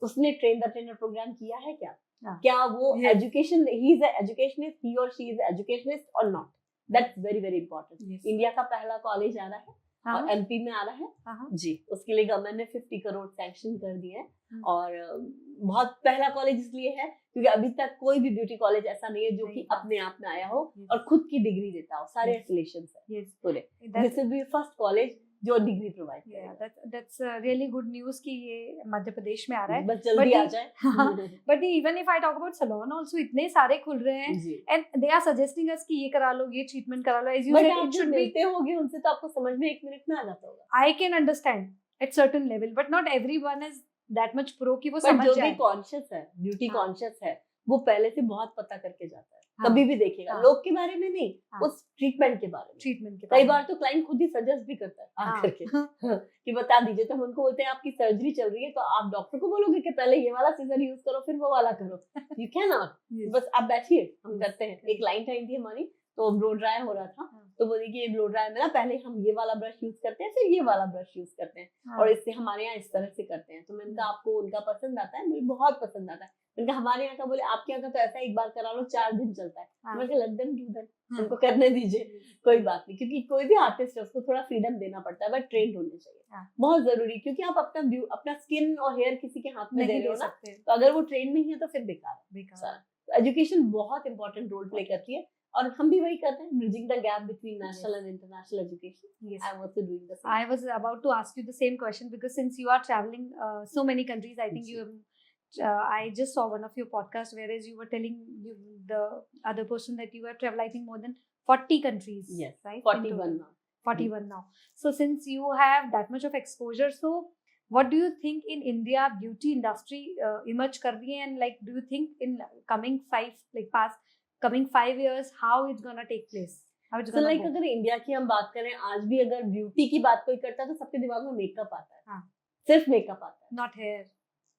A: उसने ट्रेन द ट्रेनर प्रोग्राम किया है क्या वो एजुकेशन, ही इज एजुकेशनिस्ट, ही और शी इज एजुकेशनिस्ट और not. That's very very important. India का पहला कॉलेज आ रहा है और एमपी में आ रहा है जी. उसके लिए गवर्नमेंट ने 50 करोड़ सैंक्शन कर दिए हैं. और बहुत पहला कॉलेज इसलिए है क्योंकि अभी तक कोई भी ब्यूटी कॉलेज ऐसा नहीं है जो कि अपने आप में आया हो और खुद की डिग्री देता हो. सारे एफिलिएशंस है पूरे. This will be first college जो डिग्री प्रोवाइड करेगा.
B: That's really good news कि ये मध्य प्रदेश में आ रहा है.
A: बस जल्दी आ जाए.
B: But even if I talk about salon also, इतने सारे खुल रहे हैं and they are suggesting us कि ये करा लो, ये ट्रीटमेंट करा लो. As you said, it should be. मिलते
A: होगे उनसे तो आपको समझ में 1 मिनट में आ जाता होगा.
B: I can understand at certain level, but not everyone is that much pro कि वो समझ जाए.
A: जो भी कॉन्शियस है, ब्यूटी कॉन्शियस है, वो पहले से बहुत पता करके जाता है. कभी भी देखिएगा, लोग के बारे में नहीं, उस ट्रीटमेंट के बारे में. कई बार तो क्लाइंट खुद ही सजेस्ट भी करता है आकर के कि बता दीजिए. तो हम उनको बोलते हैं आपकी सर्जरी चल रही है तो आप डॉक्टर को बोलोगे कि पहले ये वाला सीजर यूज करो फिर वो वाला करो. You can not. बस आप बैठिए, हम करते हैं. एक क्लाइंट आई थी हमारी, तो ब्लो ड्राई हो रहा था, तो बोली कि ये ब्लो ड्राई में ना पहले हम ये वाला ब्रश यूज करते हैं, फिर ये वाला ब्रश यूज करते हैं, और इससे हमारे यहाँ इस तरह से करते हैं. तो मैंने कहा आपको उनका पसंद आता है? मुझे बहुत पसंद आता है. मैंने कहा हमारे यहाँ का, बोले आपके यहाँ का तो ऐसा एक बार करा लो 4 दिन चलता है. मैंने कहा लेट देम डू दैट, उनको करने दीजिए, कोई बात नहीं. क्योंकि कोई भी आर्टिस्ट है उसको थोड़ा फ्रीडम देना पड़ता है, बट ट्रेंड होने चाहिए, बहुत जरूरी. क्योंकि आप अपना स्किन और हेयर किसी के हाथ में दे रहे हो ना, तो अगर वो ट्रेंड नहीं है तो फिर बेकार. एजुकेशन बहुत इंपॉर्टेंट रोल प्ले करती है, और हम भी वही करते हैं, bridging the gap between national and international education. I'm also doing the same.
B: I was about to ask you the same question, because since you are traveling so many countries, I think you have, I just saw one of your podcasts whereas you were telling the other person that you have traveled, I think, more than 40 countries.
A: Yes,
B: right?
A: 41 now.
B: 41 now. So since you have that much of exposure, so what do you think in India beauty industry emerge kar rahi hai, and like do you think in coming 5 years how it's gonna take place?
A: So like अगर India की हम बात करें, आज भी अगर beauty की बात कोई करता है तो सबके दिमाग में मेकअप आता है. सिर्फ मेकअप आता है,
B: नॉट हेयर.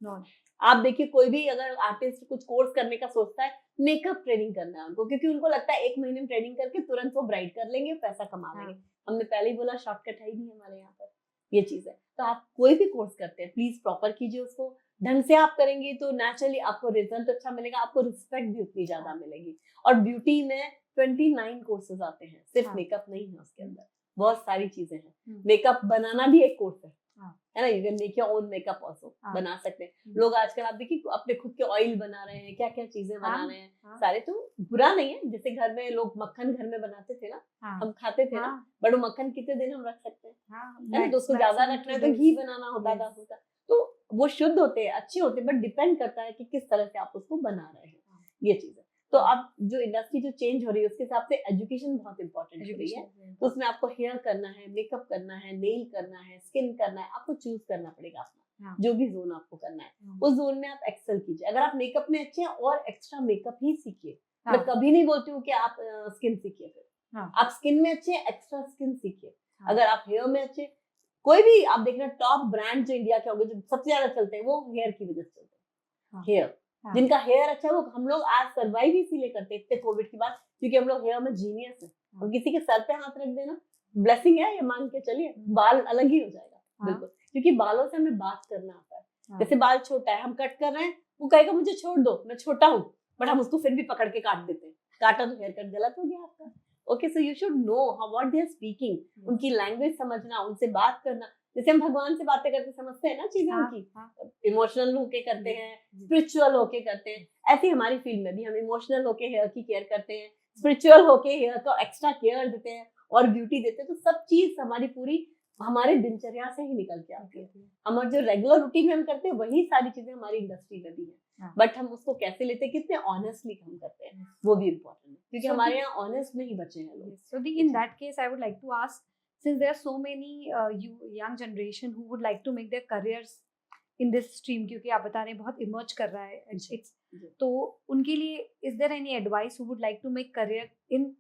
B: नॉट.
A: आप देखिए कोई भी अगर आर्टिस्ट कुछ कोर्स करने का सोचता है, मेकअप ट्रेनिंग करना है उनको, क्योंकि उनको लगता है 1 महीने में ट्रेनिंग करके तुरंत वो ब्राइट कर लेंगे, पैसा कमा लेंगे. हमने पहले ही बोला शॉर्टकट है ही नहीं हमारे यहाँ पर, ये चीज है. तो आप कोई भी कोर्स करते हैं प्लीज प्रॉपर कीजिए उसको. ढंग से आप करेंगे तो नेचुरली आपको रिजल्ट अच्छा मिलेगा, आपको रिस्पेक्ट भी उतनी ज्यादा मिलेगी. और ब्यूटी में 29 कोर्सेज आते हैं, सिर्फ मेकअप नहीं है, उसके अंदर बहुत सारी चीजें हैं. मेकअप बनाना भी एक कोर्स है ना. You can make your own makeup also, बना सकते हैं लोग. आजकल आप देखिए अपने खुद के ऑयल बना रहे हैं, क्या क्या चीजें बना रहे हैं सारे. तो बुरा नहीं है, जैसे घर में लोग मक्खन घर में बनाते थे ना, हम खाते थे ना, बट वो मक्खन कितने दिन हम रख सकते हैं, तो उसको ज्यादा रखना है तो घी बनाना होता था. तो वो शुद्ध होते हैं, अच्छे होते हैं, बट डिपेंड करता है कि किस तरह से आप उसको बना रहे हैं, ये चीज है. तो अब जो इंडस्ट्री जो चेंज हो रही है उसके हिसाब से एजुकेशन बहुत इंपॉर्टेंट हो रही है. तो उसमें आपको हेयर करना है, मेकअप करना है, नेल करना है, स्किन करना है, आपको चूज करना पड़ेगा अपना जो भी जोन आपको करना है. उस जोन में आप एक्सेल कीजिए. अगर आप मेकअप में अच्छे हैं और एक्स्ट्रा मेकअप ही सीखिए. मैं कभी नहीं बोलती हूँ कि आप स्किन सीखिए, फिर आप स्किन में अच्छे हैं, एक्स्ट्रा स्किन सीखिए. अगर आप हेयर में अच्छे, कोई भी आप देखना टॉप ब्रांड जो इंडिया के होंगे जो सबसे ज्यादा चलते हैं वो हेयर की वजह से चलते हैं. हेयर जिनका हेयर अच्छा है वो, हम लोग आज सर्वाइव इसीलिए करते थे कोविड की बात, क्योंकि हम लोग हेयर में जीनियस है. हम किसी के सर पे हाथ रख देना ब्लेसिंग है, ये मान के चलिए, बाल अलग ही हो जाएगा. बिल्कुल, क्योंकि बालों से हमें बात करना आता है. जैसे बाल छोटा है, हम कट कर रहे हैं, वो कहेगा मुझे छोड़ दो, मैं छोटा हूँ, बट हम उसको फिर भी पकड़ के काट देते हैं. काटा तो हेयर कट गलत हो गया आपका. Okay so you should know how what they are speaking, उनकी लैंग्वेज समझना, उनसे बात करना, जैसे हम भगवान से बातें करते समझते हैं ना चीजें उनकी, इमोशनल होके करते हैं, स्पिरिचुअल होके करते हैं, ऐसे हमारी फील्ड में भी हम इमोशनल होके हेयर की केयर करते हैं, स्पिरिचुअल होके हेयर का एक्स्ट्रा केयर देते हैं और ब्यूटी देते हैं। तो सब चीज हमारी पूरी हमारे दिनचर्या से ही निकल के आती है, हमारे जो रेगुलर रूटीन में हम करते हैं वही सारी चीजें हमारी इंडस्ट्री में भी है, बट हम उसको कैसे लेते हैं, कितने ऑनेस्टली हम करते हैं, वो भी इम्पोर्टेंट है, क्योंकि हमारे यहाँ ऑनेस्ट नहीं बचे हैं लोग।
B: So in that case, I would like to ask, since there are so many young generation who would like to make their careers in this stream, क्योंकि आप बता रहे हैं बहुत इमर्ज कर रहा है, तो उनके लिए is there any advice who would like to make career in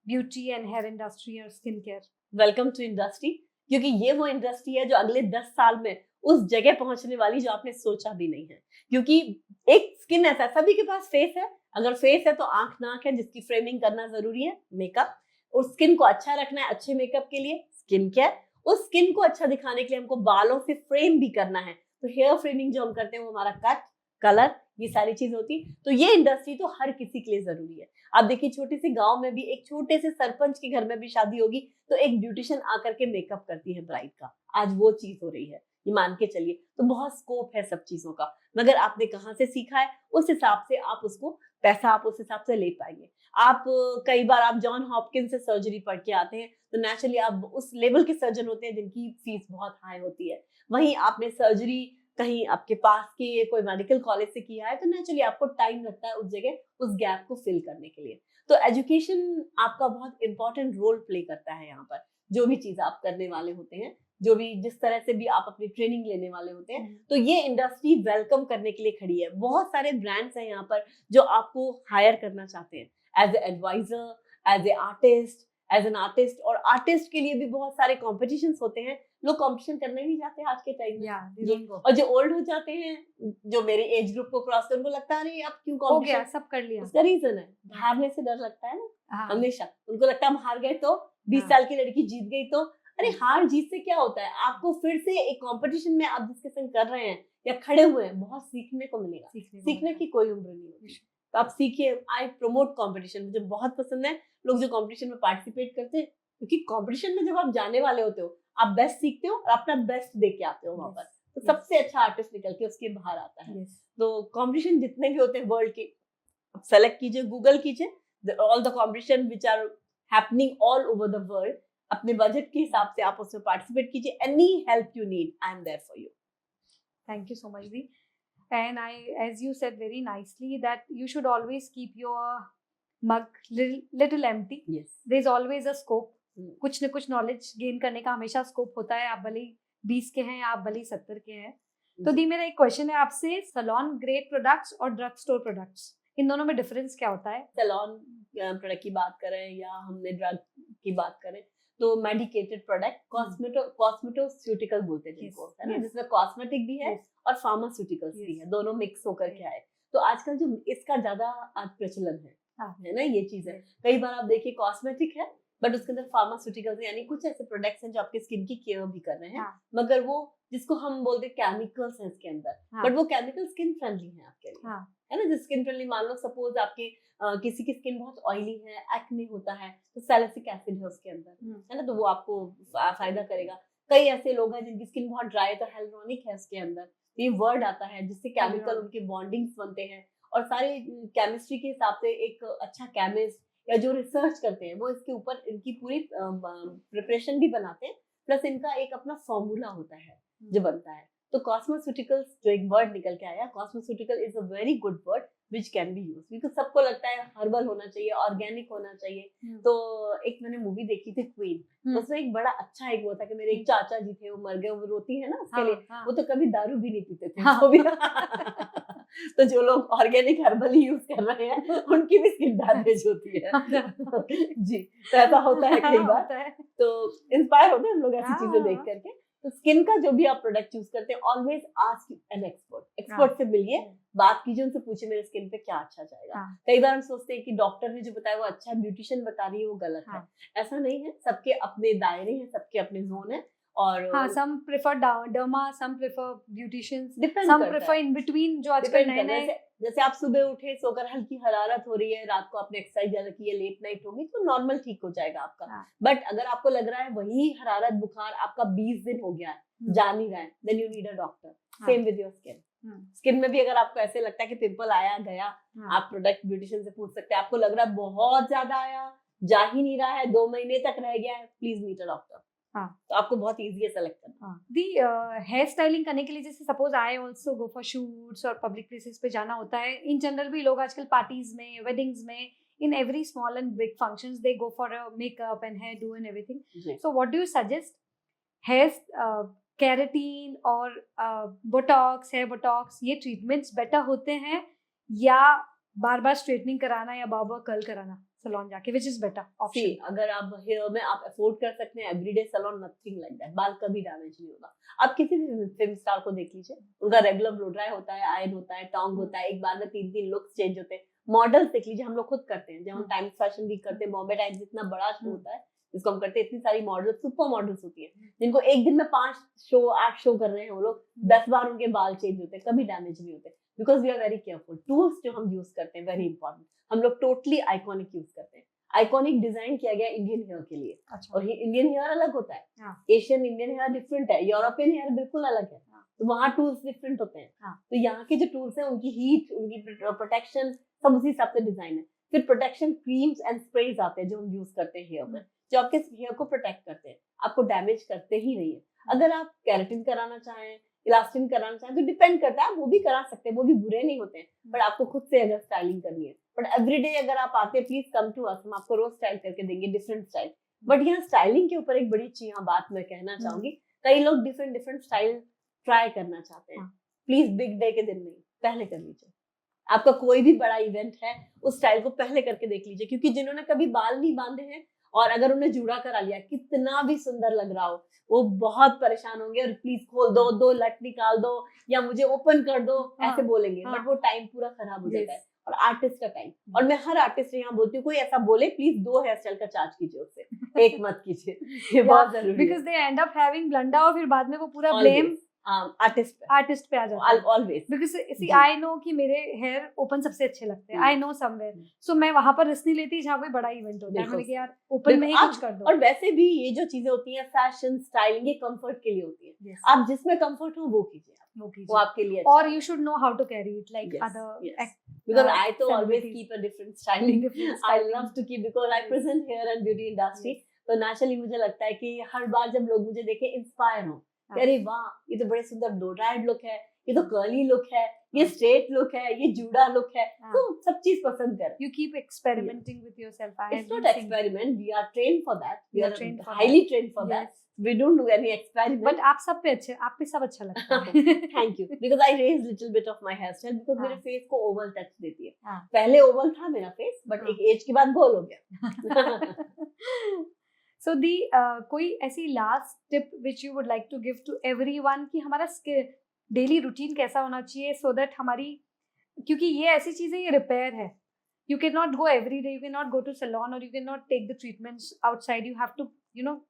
B: beauty and hair industry or skin care?
A: Welcome to industry, क्योंकि ये वो इंडस्ट्री है जो अगले 10 साल में उस जगह पहुंचने वाली जो आपने सोचा भी नहीं है, क्योंकि एक स्किन ऐसा, सभी के पास फेस है, अगर फेस है तो आंख नाक है जिसकी फ्रेमिंग करना जरूरी है, मेकअप, और स्किन को अच्छा रखना है अच्छे मेकअप के लिए स्किन केयर, उस स्किन को अच्छा दिखाने के लिए हमको बालों से फ्रेम भी करना है, तो हेयर फ्रेमिंग जो हम करते हैं वो हमारा कट, कलर, ये सारी चीज होती है। तो ये इंडस्ट्री तो हर किसी के लिए जरूरी है। आप देखिए छोटे से गांव में भी एक छोटे से सरपंच के घर में भी शादी होगी तो एक ब्यूटिशियन आकर के मेकअप करती है ब्राइड का, आज वो चीज हो रही है, ये मान के चलिए। तो बहुत स्कोप है सब चीजों का, मगर आपने कहाँ से सीखा है उस हिसाब से आप उसको पैसा आप उस हिसाब से ले पाएंगे। आप कई बार आप जॉन हॉपकिंस से सर्जरी पढ़ के आते हैं तो नेचुरली आप उस लेवल के सर्जन होते हैं जिनकी फीस बहुत हाई होती है, वहीं आपने सर्जरी कहीं आपके पास के कोई मेडिकल कॉलेज से किया है तो नेचुरली आपको टाइम लगता है उस जगह उस गैप को फिल करने के लिए। तो एजुकेशन आपका बहुत इंपॉर्टेंट रोल प्ले करता है यहाँ पर, जो भी चीज आप करने वाले होते हैं, जो भी जिस तरह से भी आप अपनी ट्रेनिंग लेने वाले होते हैं, तो ये इंडस्ट्री वेलकम करने के लिए खड़ी है। बहुत सारे ब्रांड्स हैं यहाँ पर जो आपको हायर करना चाहते हैं as a adviser, as a artist, as an artist, और आर्टिस्ट के लिए भी बहुत सारे कॉम्पिटिशंस होते हैं, लोग कंपटीशन करने नहीं जाते आज के टाइम में। और जो ओल्ड हो जाते हैं, जो मेरे एज ग्रुप को क्रॉस कर, उनको लगता है अरे अब क्यों
B: कंपटीशन, सब कर लिया।
A: उसका रीजन है हारने से डर लगता है ना, हमेशा उनको लगता है हम हार गए तो 20 साल की लड़की जीत गई तो, अरे हार जीत से क्या होता है, आपको फिर से एक कंपटीशन में आप जिसके संग कर रहे हैं या खड़े हुए हैं, बहुत सीखने को मिलेगा, सीखने की कोई उम्र नहीं होती, तो आप सीखिए। आई प्रमोट कंपटीशन, मुझे बहुत पसंद है लोग जो कंपटीशन में पार्टिसिपेट करते हैं, क्योंकि कंपटीशन में जब आप जाने वाले होते हो आप बेस्ट सीखते हो और अपना बेस्ट दे के आते हो वहां पर, तो सबसे अच्छा आर्टिस्ट निकल के उसके बाहर आता है। तो कंपटीशन जितने भी होते हैं वर्ल्ड के, सेलेक्ट कीजिए, गूगल कीजिए, all the competition which are happening all over the world, अपने बजट के हिसाब से आप उसमें पार्टिसिपेट कीजिए। Any help you need, I am there for you.
B: Thank you so much दी। And as you said very nicely, that you should always keep your mug little empty.
A: Yes.
B: There is always a scope. कुछ न कुछ knowledge gain करने का हमेशा scope होता है, आप भले ही 20 के हैं या आप भले ही 70 के हैं। तो दी मेरा एक क्वेश्चन है आपसे, सैलून ग्रेड प्रोडक्ट्स और ड्रग स्टोर प्रोडक्ट्स, इन दोनों में डिफरेंस क्या होता है?
A: सैलून प्रोडक्ट की बात करें या हमने ड्रग की बात करें, तो मेडिकेटेड प्रोडक्ट, कॉस्मेटोस्यूटिकल बोलते हैं जिनको, है ना, जिसमें कॉस्मेटिक भी है और फार्मास्यूटिकल्स भी है, दोनों मिक्स होकर के आए। तो आजकल जो इसका ज्यादा प्रचलन है ना, ये चीज है। कई बार आप देखिए कॉस्मेटिक है बट उसके अंदर फार्मास्यूटिकल्स यानी कुछ ऐसे प्रोडक्ट्स हैं जो आपकी स्किन की केयर भी कर रहे हैं, मगर वो जिसको हम बोलते हैं केमिकल्स हैं इसके अंदर, बट वो केमिकल स्किन फ्रेंडली है आपके लिए, है ना। जो स्किन फ्रेंडली, मान लो सपोज आपकी किसी की स्किन बहुत ऑयली है, एक्ने होता है, तो सैलिसिक एसिड है उसके अंदर, है ना, तो वो आपको फायदा करेगा। कई ऐसे लोग हैं जिनकी स्किन बहुत ड्राई है तो हेल्योनिक है उसके अंदर, ये वर्ड आता है जिससे केमिकल उनके बॉन्डिंग्स बनते हैं, और सारे केमिस्ट्री के हिसाब से एक अच्छा केमिस्ट या जो रिसर्च करते हैं वो इसके ऊपर इनकी पूरी प्रिपरेशन भी बनाते हैं, प्लस इनका एक अपना फॉर्मूला होता है जो बनता है। तो कॉस्मेस्यूटिकल्स जो एक वर्ड निकल के आया, cosmeceutical is a very good word which can be used, because सबको लगता है हर्बल होना चाहिए, ऑर्गेनिक होना चाहिए। तो एक मैंने मूवी देखी थी क्वीन, उसमें एक बड़ा अच्छा एक वो था कि मेरे एक चाचा जी थे, वो मर गए, वो रोती है ना उसके लिए, वो तो कभी दारू भी नहीं पीते थे, वो भी तो जो लोग ऑर्गेनिक हर्बल यूज कर रहे हैं उनकी भी स्किन डैमेज होती है जी, तो ऐसा होता है कई बार, तो इंस्पायर होते हैं हम लोग ऐसी चीजें देख करके। तो स्किन का जो भी आप प्रोडक्ट यूज करते हैं, ऑलवेज आस्क एन एक्सपर्ट से मिलिए, बात कीजिए, उनसे पूछिए मेरे स्किन पे क्या अच्छा जाएगा। कई बार हम सोचते हैं कि डॉक्टर ने जो बताया वो अच्छा, ब्यूटिशियन बता रही है वो गलत है, ऐसा नहीं है। सबके अपने दायरे हैं, सबके अपने जोन है, और
B: हाँ, some prefer derma, some prefer beauticians,
A: Depend
B: some
A: करता
B: prefer
A: है।
B: in between जो आजकल
A: Depend
B: नए
A: करता है।
B: नए
A: जैसे आप सुबह उठे, सोकर हल्की हरारत हो रही है, रात को आपने एक्सरसाइज ज्यादा की है, लेट नाइट होगी, तो नॉर्मल ठीक हो जाएगा आपका।
B: हाँ।
A: बट अगर आपको लग रहा है वही हरारत बुखार आपका 20 दिन हो गया है, जा नहीं रहा है, then you need a doctor. Same with your skin. Skin में भी अगर आपको ऐसे लगता है कि पिंपल आया गया, आप प्रोडक्ट ब्यूटिशियन से पूछ सकते हैं। आपको लग रहा है बहुत ज्यादा आया, जा ही नहीं रहा है, 2 महीने तक रह गया है, प्लीज मीट अ डॉक्टर।
B: हाँ,
A: तो आपको बहुत इजी है सेलेक्ट करना।
B: दी हेयर स्टाइलिंग करने के लिए जैसे suppose I also go for shoots और पब्लिक प्लेसेस पे जाना होता है। इन जनरल भी लोग आजकल पार्टीज में, वेडिंग्स में, in every small and big functions they go for makeup and hair do and everything. So what do you suggest? Hair keratin और बोटॉक्स, हेयर बोटॉक्स, ये ट्रीटमेंट्स बेटर होते हैं या बार बार स्ट्रेटनिंग कराना या बार बार कर्ल कराना सैलून जाके, which is better option?
A: अगर आप हेयर में आप अफोर्ड कर सकते हैं, everyday salon, nothing like that, बाल कभी डैमेज नहीं होगा। आप किसी भी फिल्म स्टार को देख लीजिए, उनका रेगुलर ब्लो ड्राई होता है, आयन होता है, टोंग होता है, एक बार में 3-3 लुक्स चेंज होते हैं। मॉडल्स देख लीजिए, हम लोग खुद करते हैं, जब हम टाइम्स फैशन वीक करते हैं, बॉम्बे टाइम्स इतना बड़ा शो होता है जिसको हम करते हैं, इतनी सारी मॉडल, सुपर मॉडल्स होती है, जिनको एक दिन में 5 शो 8 शो कर रहे हैं, वो लोग 10 बार उनके बाल चेंज होते हैं, कभी डैमेज नहीं होते, because we are very careful. Tools जो हम यूज करते हैं वेरी इंपॉर्टेंट, हम लोग टोटली आइकॉनिक यूज करते हैं। आइकॉनिक डिजाइन किया गया इंडियन हेयर के लिए।
B: अच्छा।
A: और इंडियन हेयर अलग होता है, एशियन इंडियन हेयर डिफरेंट है, यूरोपियन हेयर बिल्कुल अलग है, तो वहाँ टूल्स डिफरेंट होते हैं। तो यहाँ के जो टूल्स हैं, उनकी हीट, उनकी प्रोटेक्शन, सब उसी हिसाब से डिजाइन है। फिर प्रोटेक्शन क्रीम्स एंड स्प्रेज आते हैं जो हम यूज करते हैं हेयर में, जो आपके हेयर को प्रोटेक्ट करते हैं, आपको डैमेज करते ही नहीं है। अगर आप केराटिन कराना चाहें, इलास्टिन कराना चाहें, तो डिपेंड करता है, आप वो भी करा सकते हैं, वो भी बुरे नहीं होते हैं, बट आपको खुद से अगर स्टाइलिंग करनी है। बट एवरीडे अगर आप आते हैं, प्लीज कम टू अस, हम आपको रोज स्टाइल करके देंगे, डिफरेंट स्टाइल। बट यहाँ स्टाइलिंग के ऊपर एक बड़ी अच्छी यहाँ बात मैं कहना चाहूंगी, कई लोग डिफरेंट डिफरेंट स्टाइल ट्राई करना चाहते हैं। प्लीज बिग डे के दिन नहीं, पहले कर लीजिए। आपका कोई भी बड़ा इवेंट है, उस स्टाइल को पहले करके देख लीजिए, क्योंकि जिन्होंने कभी बाल नहीं बांधे हैं और अगर उन्हें जूड़ा करा लिया, कितना भी सुंदर लग रहा हो, वो बहुत परेशान होंगे और प्लीज खोल दो, 2 लट निकाल दो या मुझे ओपन कर दो, ऐसे बोलेंगे। बट वो टाइम पूरा खराब हो जाता है, और आर्टिस्ट का टाइम। और मैं हर आर्टिस्ट से यहाँ बोलती हूँ, कोई ऐसा बोले प्लीज 2 हेयर स्टाइल का चार्ज कीजिए उससे, एक मत कीजिए, ये बहुत जरूरी है।
B: Because they and up having blunder और फिर बाद में वो पूरा ब्लेम
A: आर्टिस्ट
B: पे आ जाता है।
A: Always,
B: because C I know कि मेरे हेयर ओपन सबसे अच्छे लगते हैं, आई नो समवेयर, सो मैं वहां पर रिस्क नहीं लेती जहाँ कोई बड़ा इवेंट होता है, मैंने कहा यार ओपन में ही कुछ कर दो।
A: और वैसे भी ये जो चीजें होती हैं, फैशन स्टाइलिंग, ये कंफर्ट के लिए होती है। आप जिसमें कंफर्ट हो वो कीजिए, वो आपके लिए अच्छा।
B: और you should know how to carry it like other,
A: because I to always keep a different styling. I love to keep, because I present hair and beauty industry, तो naturally मुझे लगता है कि हर बार जब लोग मुझे देखें इंस्पायर हो, अरे वाह ये तो बड़े सुंदर ब्लो ड्राइड लुक है, ये तो कर्ली लुक है, ये स्ट्रेट लुक है, ये जूड़ा लुक है, तो सब चीज पसंद कर।
B: You keep experimenting with yourself.
A: It's not experiment, we are trained for that, we are highly trained for that. We don't do any experiment.
B: But आप सब पे अच्छे, आप पे सब अच्छा लगता है।
A: Thank you, because I raise little bit of my hairstyle, because मेरे face को oval touch देती है। पहले oval था मेरा face, but एक age के बाद गोल हो गया।
B: So the कोई ऐसी last tip which you would like to give to everyone कि हमारा डेली रूटीन कैसा होना चाहिए, so that हमारी, क्योंकि ये ऐसी चीजें, ये रिपेयर है, you cannot go every day, you cannot go to salon, or you cannot take the treatments outside, you have to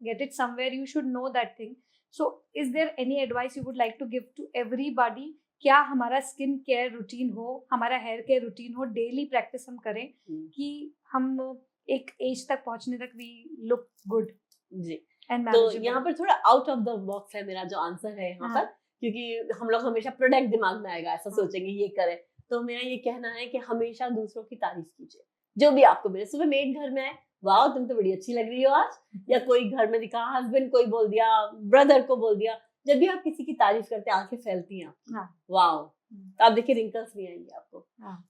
B: get it somewhere, you should know that thing. So is there any advice you would like to give to everybody? क्या हमारा skin care routine हो, हमारा hair care routine हो, daily practice हम करें कि हम एक एज तक पहुंचने तक वी लुक गुड
A: जी।
B: एंड
A: तो यहाँ पर थोड़ा आउट ऑफ द बॉक्स है मेरा जो आंसर है यहाँ पर, क्योंकि हम लोग हमेशा प्रोडक्ट दिमाग में आएगा, ऐसा सोचेंगे ये करें, तो मेरा ये कहना है कि हमेशा दूसरों की तारीफ कीजिए, जो भी आपको मिले। सुबह मेड घर में आए, वाह तुम तो बड़ी अच्छी लग रही हो आज, या कोई घर में दिखा, हस्बैंड कोई बोल दिया, ब्रदर को बोल दिया, जब भी आप किसी की तारीफ करते हैं आंखें फैलती हैं आपकी, वाह, तो आप देखिए रिंकल्स नहीं आएंगे आपको।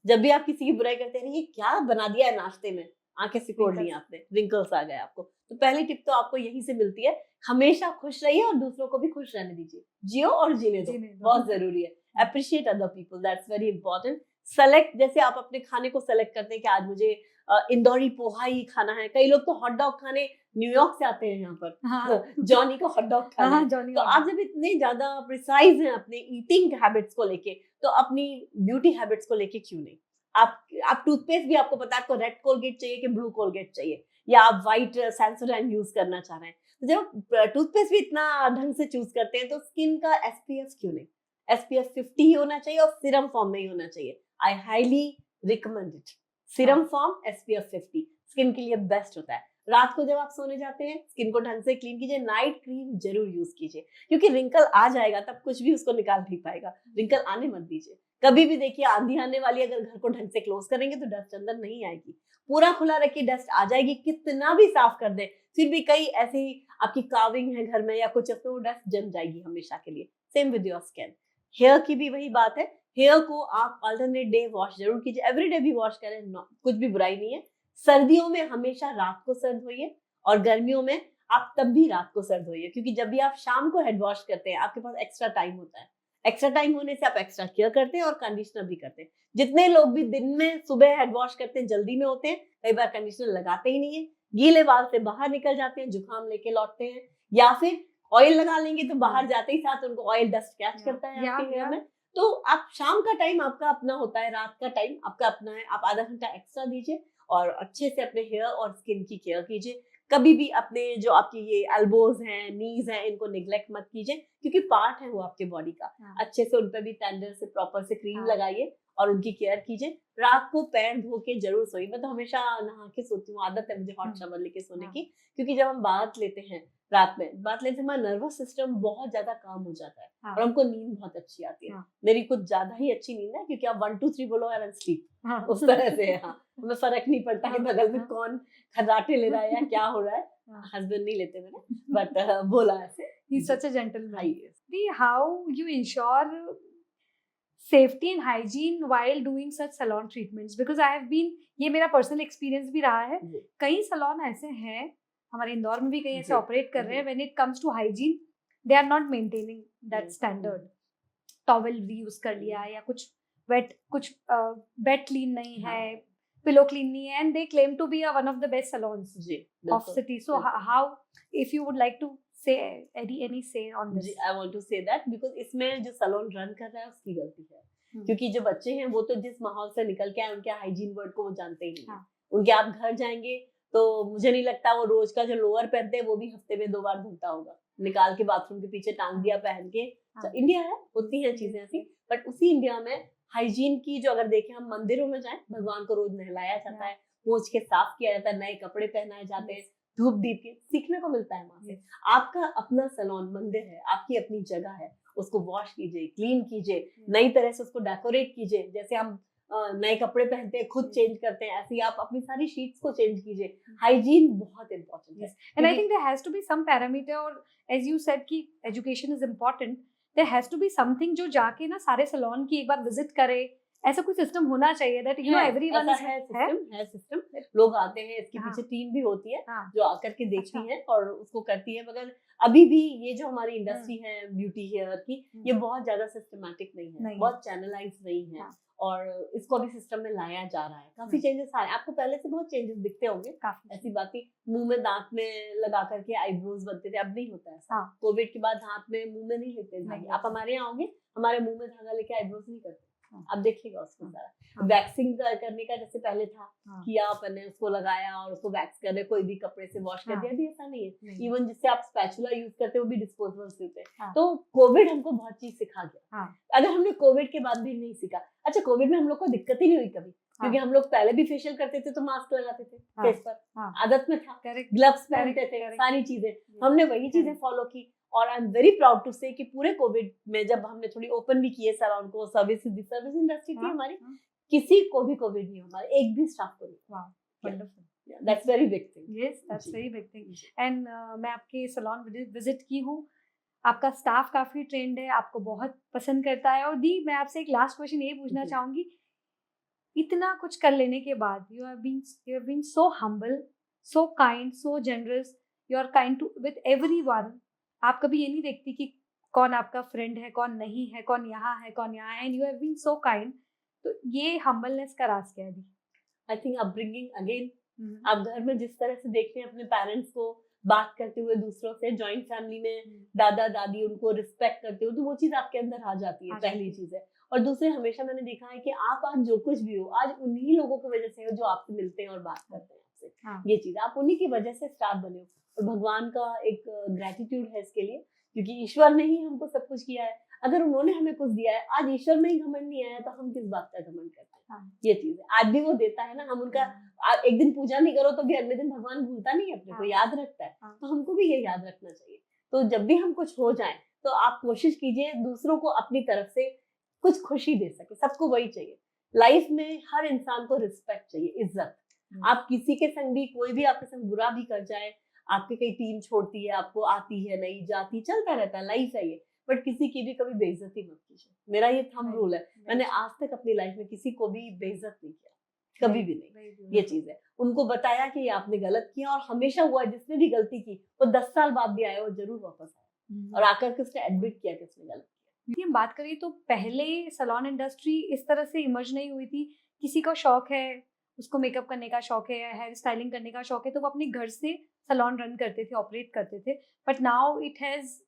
A: जब भी आप किसी की बुराई करते हैं, ये क्या बना दिया है नाश्ते में, आंखें सिकोड़ ली आपने, रिंकल्स आ गए आपको। तो पहली टिप तो आपको यहीं से मिलती है, हमेशा खुश रहिए और दूसरों को भी खुश रहने दीजिए, जियो और जीने दो, बहुत जरूरी है। Appreciate other people, that's very important. Select, जैसे आप अपने खाने को सेलेक्ट करते हैं कि आज मुझे इंदौरी पोहा ही खाना है, कई लोग तो हॉट डॉग खाने न्यूयॉर्क से आते हैं यहाँ पर, जॉनी को हॉट डॉग खाना है। तो आप जब इतने ज्यादा प्रिसाइज हैं अपने ईटिंग हैबिट्स को लेके, तो अपनी ब्यूटी हैबिट्स को लेके क्यों नहीं? आप टूथपेस्ट भी, आपको पता है आपको रेड कोलगेट चाहिए कि ब्लू कोलगेट चाहिए, या आप व्हाइट सेंसोडाइन यूज करना चाह रहे हैं, तो जब टूथपेस्ट भी इतना ढंग से चूज करते हैं तो स्किन का SPF क्यों नहीं, SPF 50 ही होना चाहिए और सीरम फॉर्म में ही होना चाहिए। I highly recommend it. Serum form SPF 50 skin के लिए बेस्ट होता है। रात को जब आप सोने जाते हैं स्किन को ढंग से क्लीन कीजिए, नाइट क्रीम जरूर यूज कीजिए, क्योंकि रिंकल आ जाएगा तब कुछ भी उसको निकाल नहीं पाएगा। रिंकल आने मत दीजिए। कभी भी देखिए आंधी आने वाली, अगर घर को ढंग से क्लोज करेंगे तो डस्ट अंदर नहीं आएगी। पूरा खुला रखिए, डस्ट आ जाएगी, कितना भी साफ कर दे फिर भी कई ऐसी आपकी कार्विंग है घर में या कुछ, उसमें वो डस्ट जम जाएगी हमेशा के लिए। Same with your skin. Hair की भी वही बात है, हेयर को आप अल्टरनेट डे वॉश जरूर कीजिए, एवरीडे भी वॉश करें, कुछ भी बुराई नहीं है। सर्दियों में हमेशा रात को सर्द होइए और गर्मियों में आप तब भी रात को सर्द होइए, क्योंकि जब भी आप शाम को हेड वॉश करते हैं आपके पास एक्स्ट्रा टाइम होता है। एक्स्ट्रा टाइम होने से आप एक्स्ट्रा केयर करते हैं और कंडीशनर भी करते हैं। जितने लोग भी दिन में सुबह हेड वॉश करते हैं, जल्दी में होते हैं, कई बार कंडीशनर लगाते ही नहीं है, गीले बाल से बाहर निकल जाते हैं, जुकाम लेके लौटते हैं, या फिर ऑयल लगा लेंगे तो बाहर जाते ही साथ उनको ऑयल डस्ट कैच करता है आपके हेयर में। तो आप शाम का टाइम आपका अपना होता है, रात का टाइम आपका अपना है, आप आधा घंटा एक्स्ट्रा दीजिए और अच्छे से अपने हेयर और स्किन की केयर कीजिए। कभी भी अपने जो आपकी ये एल्बोज हैं, नीज हैं, इनको निग्लेक्ट मत कीजिए, क्योंकि पार्ट है वो आपके बॉडी का। अच्छे से उन पर भी टेंडर से प्रॉपर से क्रीम लगाइए और उनकी केयर कीजिए। रात को पैर धो के जरूर सोइए। मैं तो हमेशा नहा के सोती हूँ, आदत है मुझे हॉट शावर लेके सोने की, क्योंकि जब हम बात लेते हैं रात में, बात लेते हमारा नर्वस सिस्टम बहुत ज्यादा काम हो जाता है और हमको नींद बहुत अच्छी आती है। मेरी कुछ ज्यादा ही अच्छी नींद है, क्योंकि आप 1 2 3 बोलो एंड स्लीप उस तरह से। हमें फर्क नहीं पड़ता कि बगल में कौन खर्राटे ले रहा है या क्या हो रहा है। हस्बैंड नहीं लेते मेरे, बट बोला ऐसे।
B: He's such a gentleman. How you ensure safety and hygiene while doing such salon treatments? Because I have been, ये मेरा पर्सनल एक्सपीरियंस भी रहा है, कई सलोन ऐसे हैं हमारे इंदौर में भी कई ऐसे ऑपरेट कर रहे हैं, when it comes to hygiene they are not maintaining that standard. Towel reuse कर लिया या कुछ बेड क्लीन नहीं है, पिलो क्लीन नहीं है, and they claim to be one of the best salons of city. So how, if you would like to say any say on this?
A: I want to say that because इसमें जो salon run कर रहा है उसकी गलती है, क्योंकि जो बच्चे हैं वो तो जिस माहौल से निकल के आए उनके हाइजीन वर्ड को वो जानते ही नहीं। उनके आप घर जाएंगे तो मुझे नहीं लगता वो रोज का जो लोअर पहनते हैं वो भी हफ्ते में 2 बार धोता होगा, निकाल के बाथरूम के पीछे टांग दिया पहन के। इंडिया है, होती है चीजें ऐसी, बट उसी इंडिया में हाइजीन की जो अगर देखें, हम मंदिरों में जाएं, भगवान को रोज नहलाया जाता है, पोंछ के साफ किया जाता है, नए कपड़े पहनाए जाते हैं, धूप दीप के सीखने को मिलता है वहां से। आपका अपना सलोन मंदिर है, आपकी अपनी जगह है, उसको वॉश कीजिए, क्लीन कीजिए, नई तरह से उसको डेकोरेट कीजिए। जैसे हम नए कपड़े पहनते हैं, खुद चेंज करते हैं, ऐसे ही आप अपनी सारी शीट्स को चेंज कीजिए। हाइजीन बहुत इंपॉर्टेंट है,
B: and I think there has to be some parameter, और एज यू सेड कि education is important, there has to be something जो जाके ना सारे सलोन की एक बार विजिट करे, ऐसा कोई सिस्टम होना चाहिए दैट यू नो एवरीवन
A: है सिस्टम। लोग आते हैं, इसके पीछे टीम भी होती है जो आकर के देखती है और उसको करती है। मगर अभी भी ये जो हमारी इंडस्ट्री है ब्यूटी हेयर की, ये बहुत ज्यादा सिस्टमेटिक नहीं है, बहुत चैनलाइज नहीं है, और इसको अभी सिस्टम में लाया जा रहा है। काफी चेंजेस आ रहे हैं, आपको पहले से बहुत चेंजेस दिखते होंगे। ऐसी बात ही, मुंह में दांत में लगा करके आईब्रोज बनते थे, अब नहीं होता है। कोविड के बाद हाथ में मुंह में नहीं लेते धागे। आप हमारे यहाँ आओगे, हमारे मुंह में धागा लेके आईब्रोज नहीं करते, अब देखिएगा उसको सारा। वैक्सिंग करने का जैसे पहले था कि आपने उसको लगाया और उसको वैक्स कर रहे, कोई भी कपड़े से वॉश कर दिया, अभी ऐसा नहीं है। इवन जिससे आप स्पैचुला यूज करते हो वो भी डिस्पोजेबल होते हैं। तो कोविड हमको बहुत चीज सिखा गया। अगर हमने कोविड के बाद भी नहीं सीखा, अच्छा कोविड में हम लोग को दिक्कत ही नहीं हुई कभी, क्योंकि हम लोग पहले भी फेशियल करते थे तो मास्क लगाते थे फेस पर, आदत में था, ग्लव्स पहनते थे, सारी चीजें हमने वही चीजें फॉलो की। और I am very proud to say कि पूरे कोविड में जब हमने थोड़ी ओपन भी किए सैलून को, सर्विस इंडस्ट्री थी हमारी, किसी को भी कोविड नहीं, हमारे एक भी स्टाफ को नहीं। Wonderful, that's very big thing.
B: Yes, that's very big thing. And मैं आपके सैलून विजिट की हूँ, आपका स्टाफ काफी ट्रेंड है, आपको बहुत पसंद करता है। और दी, मैं आपसे एक लास्ट क्वेश्चन ये पूछना चाहूंगी, इतना कुछ कर लेने के बाद you have been so humble, so kind, so generous, you are kind to with everyone. आप कभी ये नहीं देखती कि कौन आपका फ्रेंड है, कौन नहीं है, कौन यहाँ है, कौन यहाँ है, and you have been so kind. तो ये हम्बलनेस का राज क्या है दी?
A: I think upbringing again. आप घर में जिस तरह से देखते हैं अपने पेरेंट्स को बात करते हुए दूसरों से, जॉइंट फैमिली में दादा दादी उनको रिस्पेक्ट करते हो, तो वो चीज आपके अंदर आ जाती है, पहली चीज है। और दूसरे, हमेशा मैंने देखा है कि आप आज जो कुछ भी हो, आज उन्हीं लोगों की वजह से हो जो आपसे मिलते हैं और बात करते हैं आपसे। ये चीज आप उन्हीं की वजह से स्टार बने हो। और भगवान का एक ग्रेटिट्यूड है इसके लिए, क्योंकि ईश्वर ने ही हमको सब कुछ किया है। अगर उन्होंने हमें कुछ दिया है, आज ईश्वर में ही घमंड नहीं आया तो हम किस बात का घमंड करते हैं। ये चीज है, आज भी वो देता है ना, हम उनका एक दिन पूजा नहीं करो तो भी अगले दिन भगवान भूलता नहीं, अपने को याद रखता है। तो हमको भी ये याद रखना चाहिए। तो जब भी हम कुछ हो जाए तो आप कोशिश कीजिए दूसरों को अपनी तरफ से कुछ खुशी दे सके। सबको वही चाहिए लाइफ में, हर इंसान को रिस्पेक्ट चाहिए, इज्जत। आप किसी के संग भी, कोई भी आपके संग बुरा भी कर जाए, आपकी कई टीम छोड़ती है, आपको आती है नहीं जाती, चलता रहता है, लाइफ है ये, बट किसी की भी कभी बेइज्जती मत कीजिए। मेरा ये थंब रूल है। मैंने आज तक अपनी लाइफ में किसी को भी बेइज्जत नहीं किया, कभी भी नहीं। ये चीज है, उनको बताया कि ये आपने गलत किया, और हमेशा हुआ जिसने भी गलती की वो 10 साल बाद भी आया, वो जरूर वापस आया और आकर के उसने एडमिट किया कि उसने गलत किया।
B: हम बात करें तो पहले सैलून इंडस्ट्री इस तरह से इमर्ज नहीं हुई थी। किसी को शौक है, उसको मेकअप करने का शौक है, हेयर स्टाइलिंग करने का शौक है, तो वो अपने घर से सैलून रन करते थे, ऑपरेट करते थे। But now it has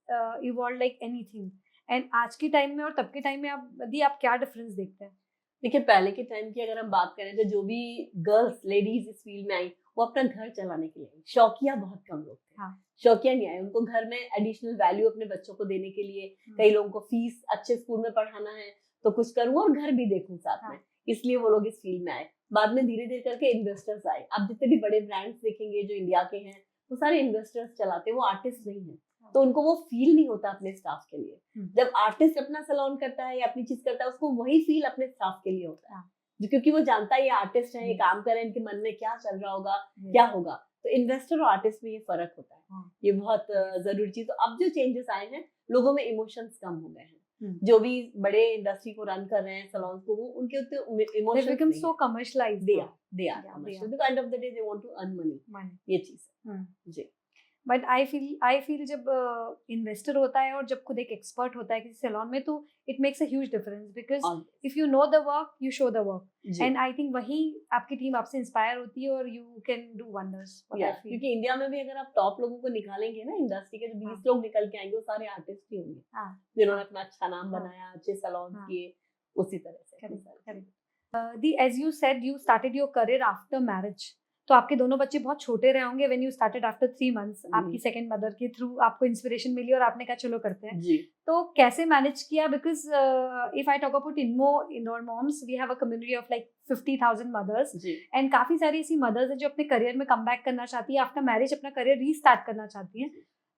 B: evolve like anything. And आज के टाइम में और तब के टाइम में आप क्या डिफरेंस देखते हैं?
A: देखिए, पहले के टाइम की अगर हम बात करें तो जो भी गर्ल्स लेडीज इस फील्ड में आई, वो अपना घर चलाने के लिए आई। शौकिया बहुत कम लोग थे। शौकिया नहीं आए, उनको घर में एडिशनल वैल्यू अपने बच्चों को देने के लिए, कई लोगों को फीस अच्छे स्कूल में पढ़ाना है तो कुछ करूँ और घर भी देखूं साथ में, इसलिए वो लोग इस फील्ड में आए। बाद में धीरे धीरे करके इन्वेस्टर्स आए। आप जितने भी बड़े ब्रांड्स देखेंगे जो इंडिया के हैं, वो सारे इन्वेस्टर्स चलाते हैं, वो आर्टिस्ट नहीं है, तो उनको वो फील नहीं होता अपने स्टाफ के लिए। जब आर्टिस्ट अपना सैलून करता है या अपनी चीज करता है, उसको वही फील अपने स्टाफ के लिए होता है, क्योंकि वो जानता है ये आर्टिस्ट है, ये काम कर रहे हैं, इनके मन में क्या चल रहा होगा, क्या होगा। तो इन्वेस्टर और आर्टिस्ट में ये फर्क होता है, ये बहुत जरूरी चीज। तो अब जो चेंजेस आए हैं, लोगों में इमोशंस कम हो गए हैं। जो भी बड़े इंडस्ट्री को रन कर रहे हैं सैलून को, वो उनके उतने emotions
B: become so commercialized,
A: they are commercial, because end of the day they want to earn money. ये चीज है जी।
B: बट आई फील जब इन्वेस्टर होता है और जब खुद एक एक्सपर्ट होता है किसी सैलून में, तो it makes a huge difference, because if you know the work you show the work. And I think वही आपकी टीम आपसे इंस्पायर होती है और यू कैन डू वंडर्स।
A: क्योंकि इंडिया में भी अगर आप टॉप लोगों को निकालेंगे ना, इंडस्ट्री के जो 20 लोग निकल के आएंगे, वो सारे आर्टिस्ट ही होंगे जिन्होंने अपना अच्छा नाम बनाया, अच्छे सैलून किए, उसी तरह से।
B: As you said you started your career after marriage, तो आपके दोनों बच्चे बहुत छोटे रहे होंगे when you started after 3 months। आपकी सेकंड मदर के थ्रू आपको इंस्पिरेशन मिली और आपने कहा चलो करते हैं
A: जी।
B: तो कैसे मैनेज किया? Because if I talk about in our moms, we have a community of like 50,000 mothers, and काफी सारी ऐसी मदर्स हैं जो अपने करियर में कम बैक करना चाहती है, आफ्टर मैरिज अपना करियर रीस्टार्ट करना चाहती हैं।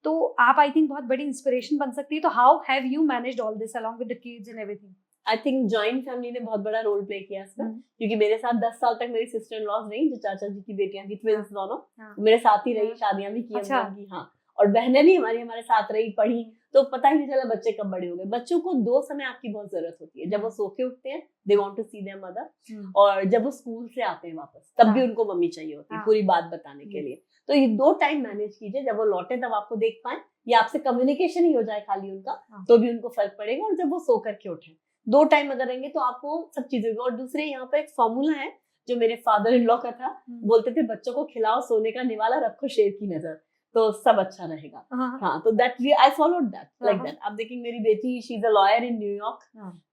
B: तो आप आई थिंक बहुत बड़ी इंस्पिरेशन बन सकती है। तो how have you managed all this along with the kids and everything?
A: I think joint family ने बहुत बड़ा रोल प्ले किया इसमें, क्योंकि मेरे साथ 10 साल तक मेरी सिस्टर इन लॉज रही, जो चाचा जी की बेटियां थी, ट्विंस दोनों, मेरे साथ ही रही, शादियां भी की उनकी। हाँ, और बहनें भी हमारे साथ रही, पढ़ी, तो पता ही नहीं चला बच्चे कब बड़े हो गए। बच्चों को 2 समय आपकी बहुत जरूरत होती है। जब वो सो के उठते हैं, they want to see their mother, और जब वो स्कूल से आते हैं वापस, तब भी उनको मम्मी चाहिए होती है पूरी बात बताने के लिए। तो ये 2 टाइम मैनेज कीजिए, जब वो लौटे तब आपको देख पाए, या आपसे कम्युनिकेशन ही हो जाए खाली उनका, तो भी उनको फर्क पड़ेगा। और जब वो सो करके उठे, 2 टाइम अगर रहेंगे तो आपको सब चीजें। और दूसरे यहाँ पर एक फॉर्मूला है जो मेरे फादर इन लॉ का था, बोलते थे बच्चों को खिलाओ सोने का निवाला, रखो शेर की नजर, तो सब अच्छा रहेगा। हाँ, तो that I followed that like that. अब देखिए मेरी बेटी, she is a lawyer in New York,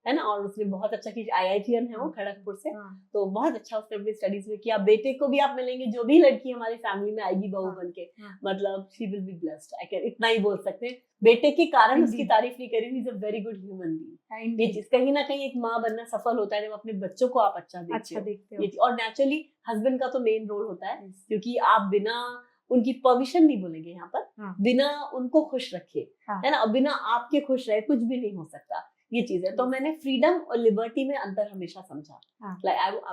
A: है ना, और उसने बहुत अच्छा किया, IITian है वो, खड़गपुर से, तो बहुत अच्छा उसने अपनी स्टडीज में किया। बेटे को भी आप मिलेंगे, जो भी लड़की हमारी फैमिली में आएगी बहू बन के, मतलब she will be blessed. I can इतना ही बोल सकते हैं। बेटे के कारण उसकी तारीफ नहीं करी, he is a very good human being. ये चीज कहीं ना कहीं एक माँ बनना सफल होता है जब अपने बच्चों को आप अच्छा देखते हो। और नेचुरली हस्बैंड का तो मेन रोल होता है, क्योंकि आप बिना उनकी परमिशन नहीं बोलेंगे यहाँ पर, बिना उनको खुश रखे, है ना, और बिना आपके खुश रहे कुछ भी नहीं हो सकता। ये चीज है। तो मैंने फ्रीडम और लिबर्टी में अंतर हमेशा समझा।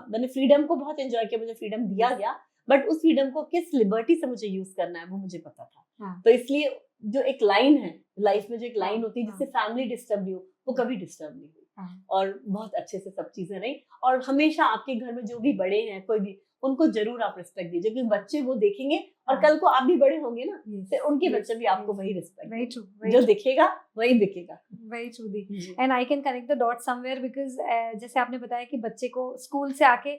A: मैंने फ्रीडम को बहुत एंजॉय किया, मुझे फ्रीडम दिया गया, बट उस फ्रीडम को किस लिबर्टी से मुझे यूज करना है वो मुझे पता था। तो इसलिए जो एक लाइन है लाइफ में, जो एक लाइन होती है जिससे फैमिली डिस्टर्ब नहीं हो, वो कभी डिस्टर्ब नहीं हुई, और बहुत अच्छे से सब चीजें रही। और हमेशा आपके घर में जो भी बड़े हैं, कोई भी, उनको जरूर आप रिस्पेक्ट दीजिए, क्योंकि बच्चे वो देखेंगे और कल को आप भी बड़े होंगे ना, तो उनके बच्चे भी आपको वही रिस्पेक्ट, जो दिखेगा वही दिखेगा।
B: Very true the. And I can connect the dot somewhere, because जैसे आपने बताया कि बच्चे को स्कूल से आके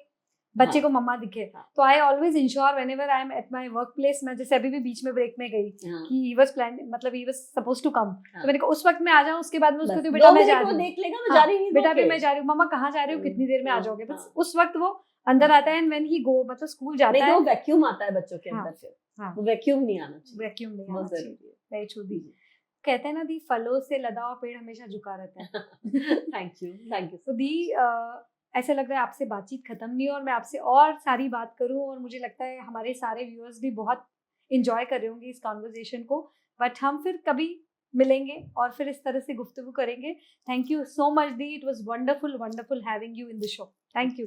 B: बच्चे को मम्मा दिखे, तो I always ensure whenever I am at my work place, मैं जैसे अभी भी बीच में ब्रेक में गई कि ही वाज प्लान, मतलब he was supposed to come, तो मैंने कहा उस वक्त में आ जाऊं, उसके बाद में उसको तो बेटा मैं जा रही हूं, देख लेगा मैं जा रही हूं, बेटा भी मैं जा रही हूं, मम्मा कहां जा रही हूं, कितनी देर में आ जाओगे, बस उस वक्त वो अंदर आता है। एंड व्हेन ही गो, मतलब स्कूल जाता है,
A: वैक्यूम आता है बच्चों के अंदर से,
B: हाँ
A: वैक्यूम नहीं आना चाहिए,
B: वैक्यूम नहीं आना
A: बहुत
B: चाहिए।
A: जरूरी है।
B: वेरी ट्रू दी। कहते हैं ना दी, फलों से लदा हुआ पेड़ हमेशा झुका रहता है।
A: थैंक यू
B: तो दी ऐसा लग रहा है आपसे बातचीत खत्म नहीं है और मैं आपसे और सारी बात करूं, और मुझे लगता है हमारे सारे व्यूअर्स भी बहुत इंजॉय कर रहे होंगे इस कॉन्वर्जेशन को, बट हम फिर कभी मिलेंगे और फिर इस तरह से गुफ्तगू करेंगे। Thank you so much the, it was wonderful having you in the show. Thank you.